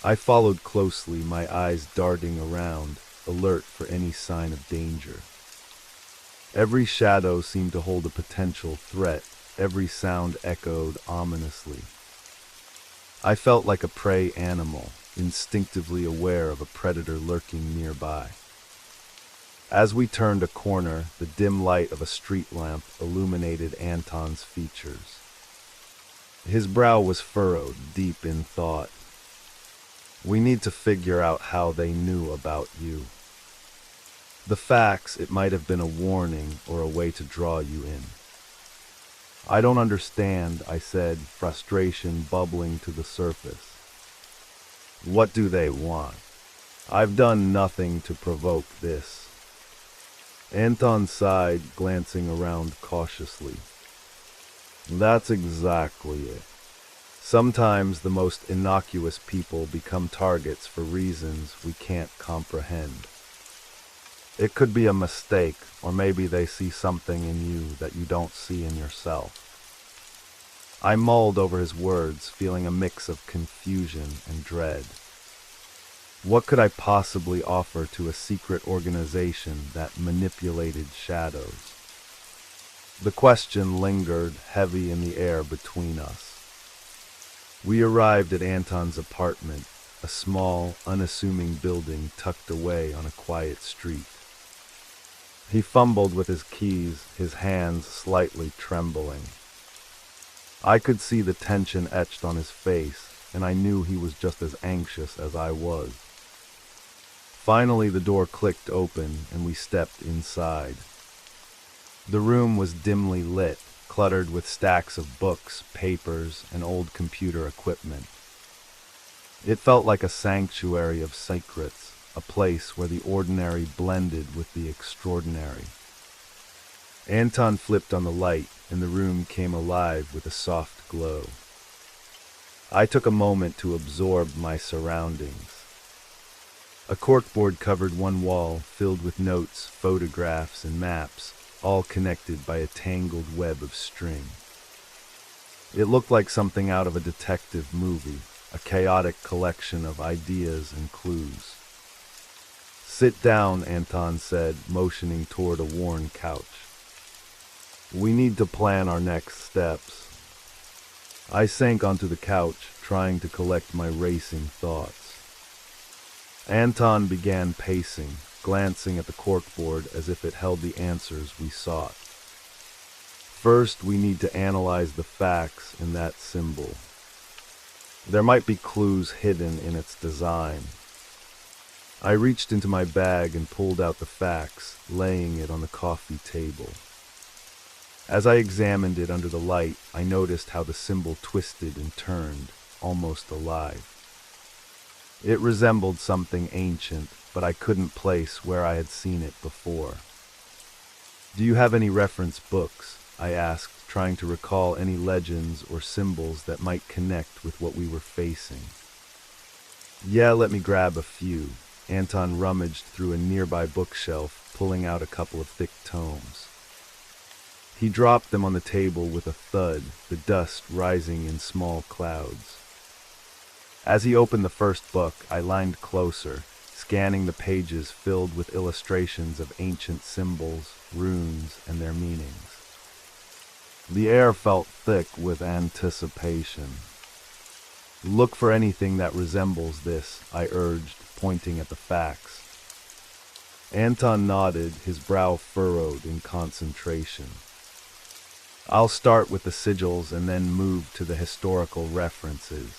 I followed closely, my eyes darting around, alert for any sign of danger. Every shadow seemed to hold a potential threat, every sound echoed ominously. I felt like a prey animal, instinctively aware of a predator lurking nearby. As we turned a corner, the dim light of a street lamp illuminated Anton's features. His brow was furrowed, deep in thought. We need to figure out how they knew about you. The facts, it might have been a warning or a way to draw you in. I don't understand, I said, frustration bubbling to the surface. What do they want? I've done nothing to provoke this. Anton sighed, glancing around cautiously. That's exactly it. Sometimes the most innocuous people become targets for reasons we can't comprehend. It could be a mistake, or maybe they see something in you that you don't see in yourself. I mulled over his words, feeling a mix of confusion and dread. What could I possibly offer to a secret organization that manipulated shadows? The question lingered, heavy in the air between us. We arrived at Anton's apartment, a small, unassuming building tucked away on a quiet street. He fumbled with his keys, his hands slightly trembling. I could see the tension etched on his face, and I knew he was just as anxious as I was. Finally, the door clicked open, and we stepped inside. The room was dimly lit, cluttered with stacks of books, papers, and old computer equipment. It felt like a sanctuary of secrets, a place where the ordinary blended with the extraordinary. Anton flipped on the light, and the room came alive with a soft glow. I took a moment to absorb my surroundings. A corkboard covered one wall, filled with notes, photographs, and maps, all connected by a tangled web of string. It looked like something out of a detective movie, a chaotic collection of ideas and clues. Sit down, Anton said, motioning toward a worn couch. We need to plan our next steps. I sank onto the couch, trying to collect my racing thoughts. Anton began pacing, glancing at the corkboard as if it held the answers we sought. First, we need to analyze the facts in that symbol. There might be clues hidden in its design. I reached into my bag and pulled out the fax, laying it on the coffee table. As I examined it under the light, I noticed how the symbol twisted and turned, almost alive. It resembled something ancient, but I couldn't place where I had seen it before. Do you have any reference books? I asked, trying to recall any legends or symbols that might connect with what we were facing. Yeah, let me grab a few. Anton rummaged through a nearby bookshelf, pulling out a couple of thick tomes. He dropped them on the table with a thud, the dust rising in small clouds. As he opened the first book, I leaned closer, scanning the pages filled with illustrations of ancient symbols, runes, and their meanings. The air felt thick with anticipation. "Look for anything that resembles this," I urged, pointing at the facts. Anton nodded, his brow furrowed in concentration. "I'll start with the sigils and then move to the historical references."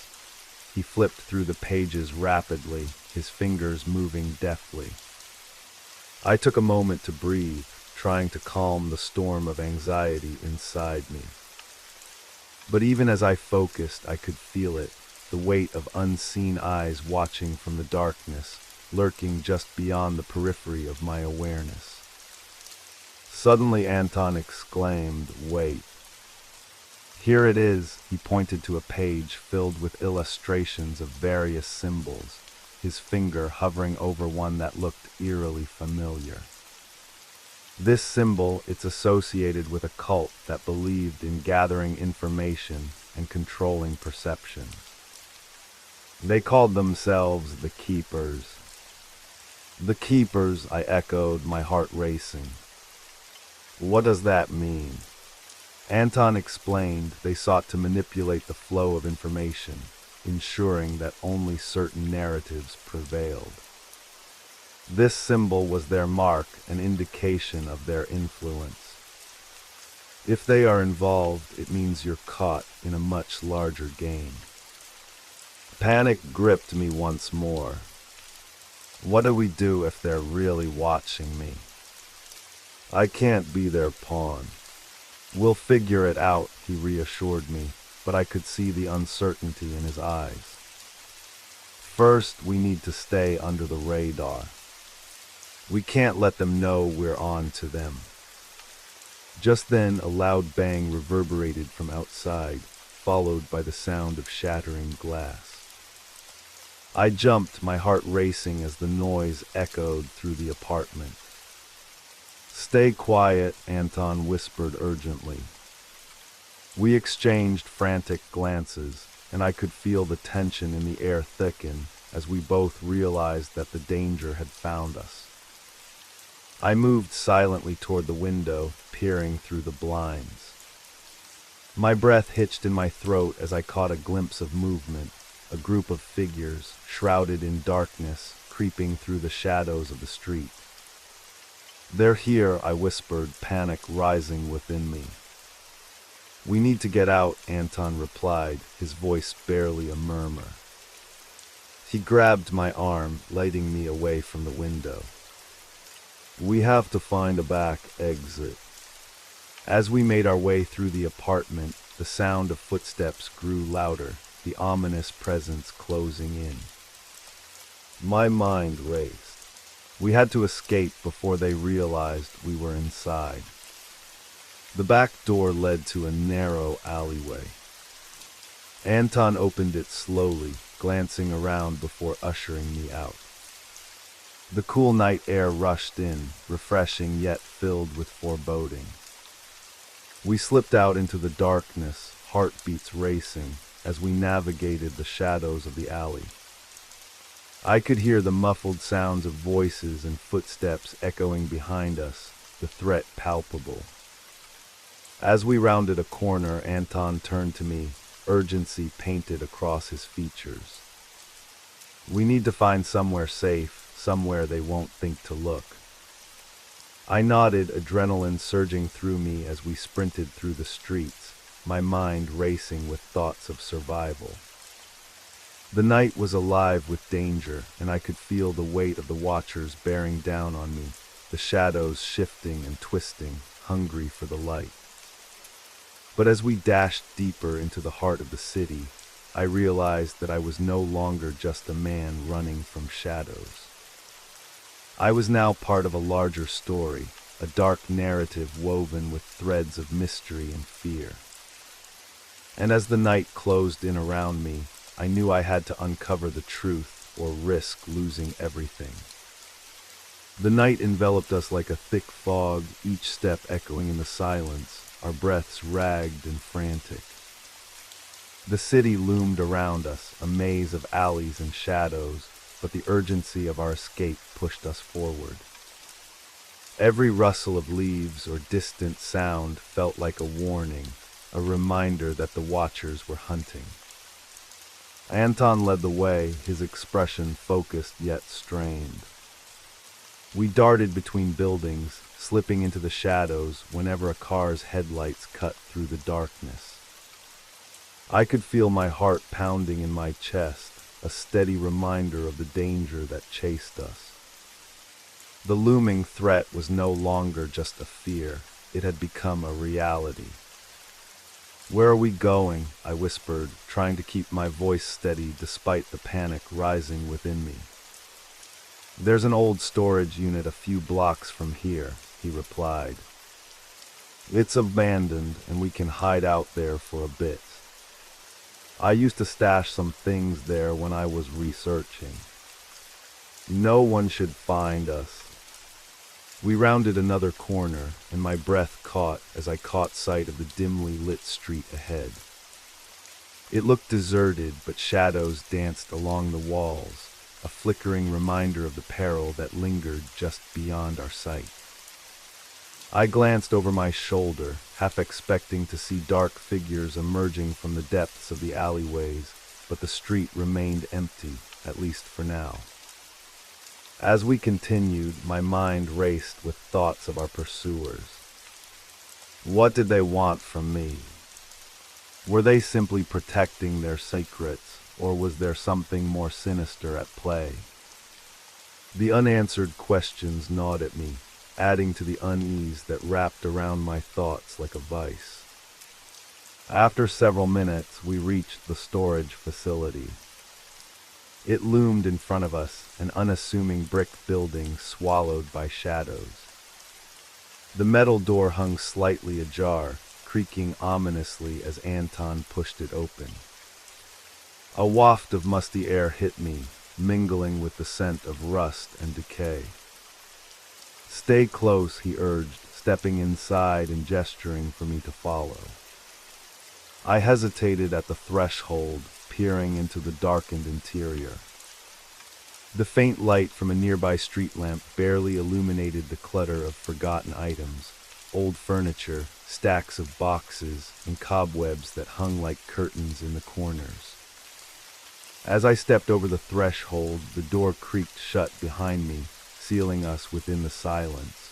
He flipped through the pages rapidly, his fingers moving deftly. I took a moment to breathe, trying to calm the storm of anxiety inside me. But even as I focused, I could feel it, the weight of unseen eyes watching from the darkness, lurking just beyond the periphery of my awareness. Suddenly Anton exclaimed, "Wait." "Here it is." He pointed to a page filled with illustrations of various symbols, his finger hovering over one that looked eerily familiar. "This symbol, it's associated with a cult that believed in gathering information and controlling perception. They called themselves the Keepers." "The Keepers," I echoed, my heart racing. "What does that mean?" Anton explained they sought to manipulate the flow of information, ensuring that only certain narratives prevailed. This symbol was their mark, an indication of their influence. If they are involved, it means you're caught in a much larger game. Panic gripped me once more. What do we do if they're really watching me? I can't be their pawn. "We'll figure it out," he reassured me, but I could see the uncertainty in his eyes. "First, we need to stay under the radar. We can't let them know we're on to them." Just then, a loud bang reverberated from outside, followed by the sound of shattering glass. I jumped, my heart racing as the noise echoed through the apartment. "Stay quiet," Anton whispered urgently. We exchanged frantic glances, and I could feel the tension in the air thicken as we both realized that the danger had found us. I moved silently toward the window, peering through the blinds. My breath hitched in my throat as I caught a glimpse of movement, a group of figures, shrouded in darkness, creeping through the shadows of the street. "They're here," I whispered, panic rising within me. "We need to get out," Anton replied, his voice barely a murmur. He grabbed my arm, lighting me away from the window. "We have to find a back exit." As we made our way through the apartment, the sound of footsteps grew louder, the ominous presence closing in. My mind raced. We had to escape before they realized we were inside. The back door led to a narrow alleyway. Anton opened it slowly, glancing around before ushering me out. The cool night air rushed in, refreshing yet filled with foreboding. We slipped out into the darkness, heartbeats racing, as we navigated the shadows of the alley. I could hear the muffled sounds of voices and footsteps echoing behind us, the threat palpable. As we rounded a corner, Anton turned to me, urgency painted across his features. "We need to find somewhere safe, somewhere they won't think to look." I nodded, adrenaline surging through me as we sprinted through the streets, my mind racing with thoughts of survival. The night was alive with danger, and I could feel the weight of the watchers bearing down on me, the shadows shifting and twisting, hungry for the light. But as we dashed deeper into the heart of the city, I realized that I was no longer just a man running from shadows. I was now part of a larger story, a dark narrative woven with threads of mystery and fear. And as the night closed in around me, I knew I had to uncover the truth or risk losing everything. The night enveloped us like a thick fog, each step echoing in the silence, our breaths ragged and frantic. The city loomed around us, a maze of alleys and shadows, but the urgency of our escape pushed us forward. Every rustle of leaves or distant sound felt like a warning, a reminder that the watchers were hunting. Anton led the way, his expression focused yet strained. We darted between buildings, slipping into the shadows whenever a car's headlights cut through the darkness. I could feel my heart pounding in my chest, a steady reminder of the danger that chased us. The looming threat was no longer just a fear, it had become a reality. "Where are we going?" I whispered, trying to keep my voice steady despite the panic rising within me. "There's an old storage unit a few blocks from here," he replied. "It's abandoned and we can hide out there for a bit. I used to stash some things there when I was researching. No one should find us." We rounded another corner, and my breath caught as I caught sight of the dimly lit street ahead. It looked deserted, but shadows danced along the walls, a flickering reminder of the peril that lingered just beyond our sight. I glanced over my shoulder, half expecting to see dark figures emerging from the depths of the alleyways, but the street remained empty, at least for now. As we continued, my mind raced with thoughts of our pursuers. What did they want from me? Were they simply protecting their secrets, or was there something more sinister at play? The unanswered questions gnawed at me, adding to the unease that wrapped around my thoughts like a vice. After several minutes, we reached the storage facility. It loomed in front of us, an unassuming brick building swallowed by shadows. The metal door hung slightly ajar, creaking ominously as Anton pushed it open. A waft of musty air hit me, mingling with the scent of rust and decay. "Stay close," he urged, stepping inside and gesturing for me to follow. I hesitated at the threshold, peering into the darkened interior. The faint light from a nearby street lamp barely illuminated the clutter of forgotten items, old furniture, stacks of boxes, and cobwebs that hung like curtains in the corners. As I stepped over the threshold, the door creaked shut behind me, sealing us within the silence.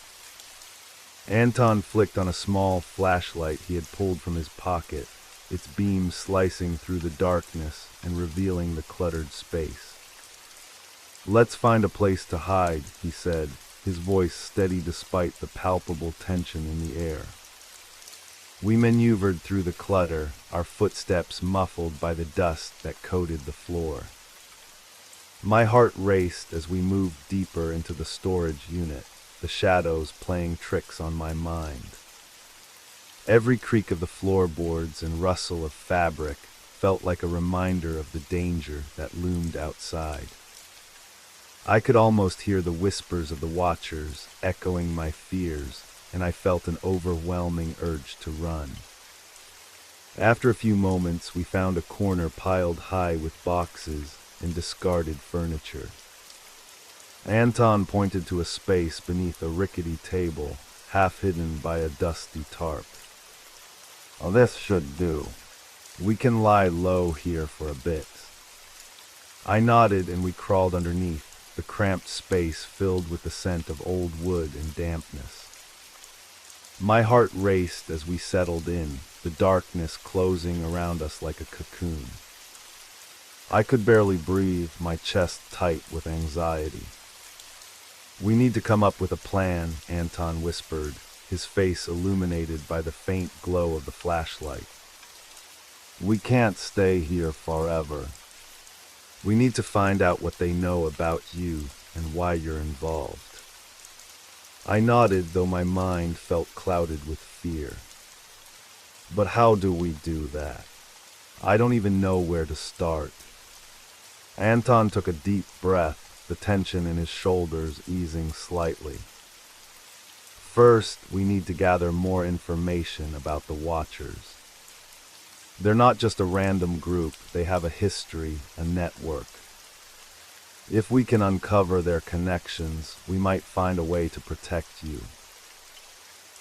Anton flicked on a small flashlight he had pulled from his pocket, its beam slicing through the darkness and revealing the cluttered space. "Let's find a place to hide," he said, his voice steady despite the palpable tension in the air. We maneuvered through the clutter, our footsteps muffled by the dust that coated the floor. My heart raced as we moved deeper into the storage unit, the shadows playing tricks on my mind. Every creak of the floorboards and rustle of fabric felt like a reminder of the danger that loomed outside. I could almost hear the whispers of the watchers echoing my fears, and I felt an overwhelming urge to run. After a few moments, we found a corner piled high with boxes and discarded furniture. Anton pointed to a space beneath a rickety table, half hidden by a dusty tarp. "Oh, this should do. We can lie low here for a bit." I nodded and we crawled underneath, the cramped space filled with the scent of old wood and dampness. My heart raced as we settled in, the darkness closing around us like a cocoon. I could barely breathe, my chest tight with anxiety. "We need to come up with a plan," Anton whispered, his face illuminated by the faint glow of the flashlight. "We can't stay here forever. We need to find out what they know about you and why you're involved." I nodded, though my mind felt clouded with fear. "But how do we do that? I don't even know where to start." Anton took a deep breath, the tension in his shoulders easing slightly. First, we need to gather more information about the Watchers. They're not just a random group, they have a history, a network. If we can uncover their connections, we might find a way to protect you.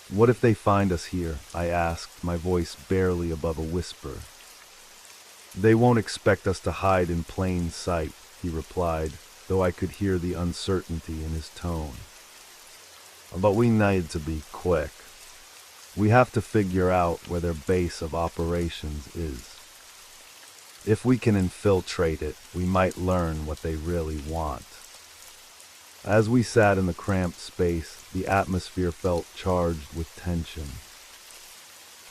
What if they find us here? I asked, my voice barely above a whisper. They won't expect us to hide in plain sight, he replied, though I could hear the uncertainty in his tone. But we need to be quick. We have to figure out where their base of operations is. If we can infiltrate it, we might learn what they really want. As we sat in the cramped space, the atmosphere felt charged with tension.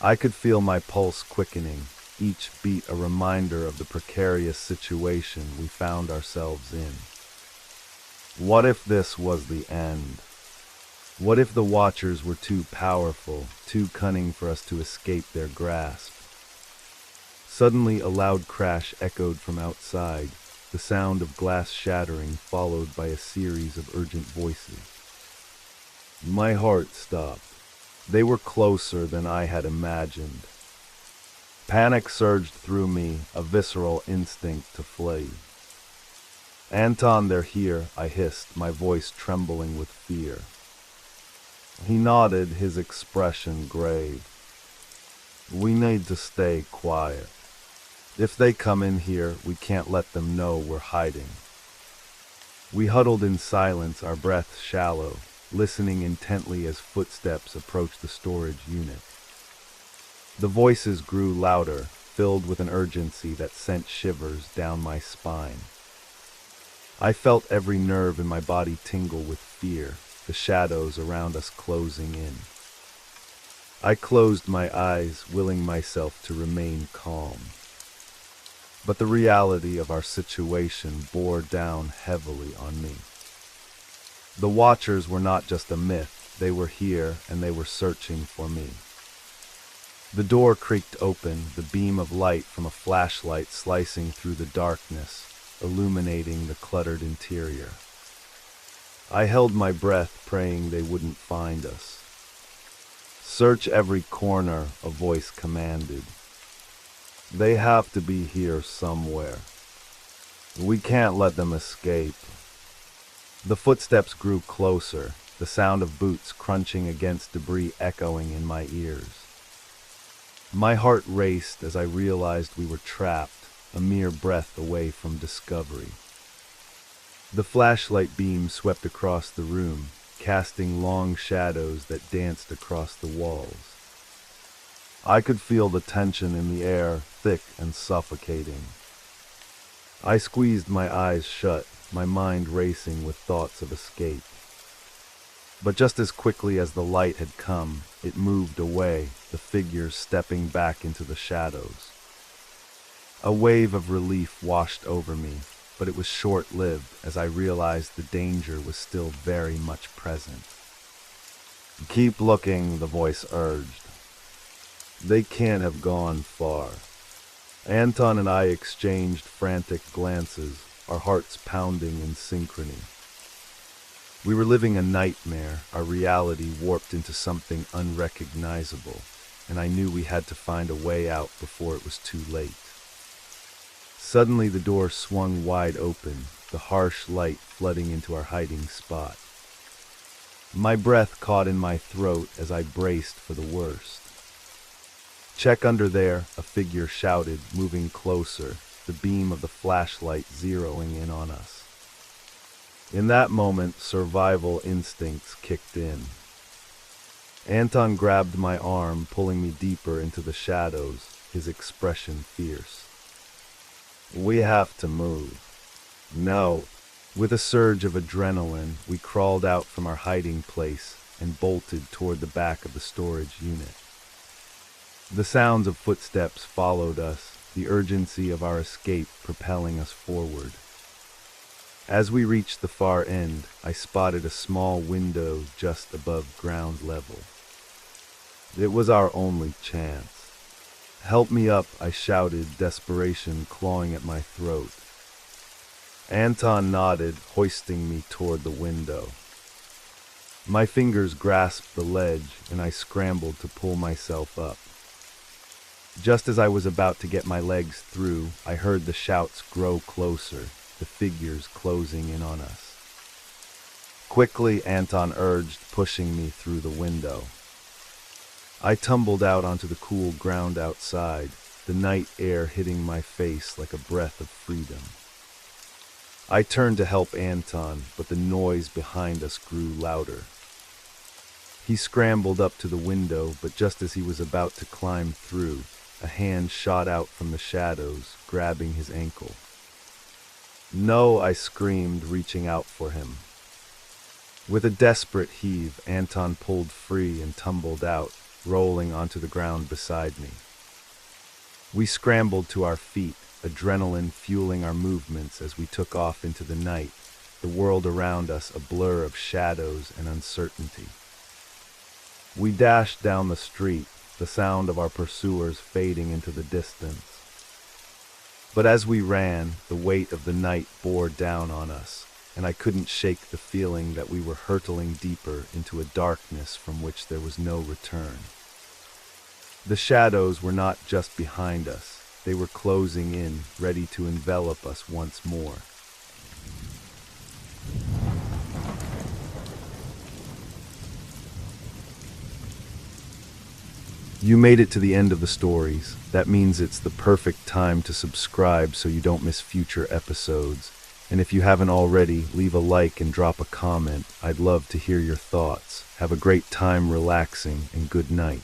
I could feel my pulse quickening, each beat a reminder of the precarious situation we found ourselves in. What if this was the end? What if the Watchers were too powerful, too cunning for us to escape their grasp? Suddenly a loud crash echoed from outside, the sound of glass shattering followed by a series of urgent voices. My heart stopped. They were closer than I had imagined. Panic surged through me, a visceral instinct to flee. Anton, they're here, I hissed, my voice trembling with fear. He nodded, his expression grave. We need to stay quiet. If they come in here, we can't let them know we're hiding. We huddled in silence, our breaths shallow, listening intently as footsteps approached the storage unit. The voices grew louder, filled with an urgency that sent shivers down my spine. I felt every nerve in my body tingle with fear, the shadows around us closing in. I closed my eyes, willing myself to remain calm. But the reality of our situation bore down heavily on me. The Watchers were not just a myth, they were here and they were searching for me. The door creaked open, the beam of light from a flashlight slicing through the darkness, illuminating the cluttered interior. I held my breath, praying they wouldn't find us. Search every corner, a voice commanded. They have to be here somewhere. We can't let them escape. The footsteps grew closer, the sound of boots crunching against debris echoing in my ears. My heart raced as I realized we were trapped, a mere breath away from discovery. The flashlight beam swept across the room, casting long shadows that danced across the walls. I could feel the tension in the air, thick and suffocating. I squeezed my eyes shut, my mind racing with thoughts of escape. But just as quickly as the light had come, it moved away, the figures stepping back into the shadows. A wave of relief washed over me, but it was short-lived as I realized the danger was still very much present. Keep looking, the voice urged. They can't have gone far. Anton and I exchanged frantic glances, our hearts pounding in synchrony. We were living a nightmare, our reality warped into something unrecognizable, and I knew we had to find a way out before it was too late. Suddenly the door swung wide open, the harsh light flooding into our hiding spot. My breath caught in my throat as I braced for the worst. Check under there, a figure shouted, moving closer, the beam of the flashlight zeroing in on us. In that moment, survival instincts kicked in. Anton grabbed my arm, pulling me deeper into the shadows, his expression fierce. We have to move. No. With a surge of adrenaline, we crawled out from our hiding place and bolted toward the back of the storage unit. The sounds of footsteps followed us, the urgency of our escape propelling us forward. As we reached the far end, I spotted a small window just above ground level. It was our only chance. Help me up, I shouted, desperation clawing at my throat. Anton nodded, hoisting me toward the window. My fingers grasped the ledge, and I scrambled to pull myself up. Just as I was about to get my legs through, I heard the shouts grow closer, the figures closing in on us. Quickly, Anton urged, pushing me through the window. I tumbled out onto the cool ground outside, the night air hitting my face like a breath of freedom. I turned to help Anton, but the noise behind us grew louder. He scrambled up to the window, but just as he was about to climb through, a hand shot out from the shadows, grabbing his ankle. "No," I screamed, reaching out for him. With a desperate heave, Anton pulled free and tumbled out, rolling onto the ground beside me. We scrambled to our feet, adrenaline fueling our movements as we took off into the night, the world around us a blur of shadows and uncertainty. We dashed down the street, the sound of our pursuers fading into the distance. But as we ran, the weight of the night bore down on us, and I couldn't shake the feeling that we were hurtling deeper into a darkness from which there was no return. The shadows were not just behind us, they were closing in, ready to envelop us once more. You made it to the end of the stories. That means it's the perfect time to subscribe so you don't miss future episodes. And if you haven't already, leave a like and drop a comment. I'd love to hear your thoughts. Have a great time relaxing, and good night.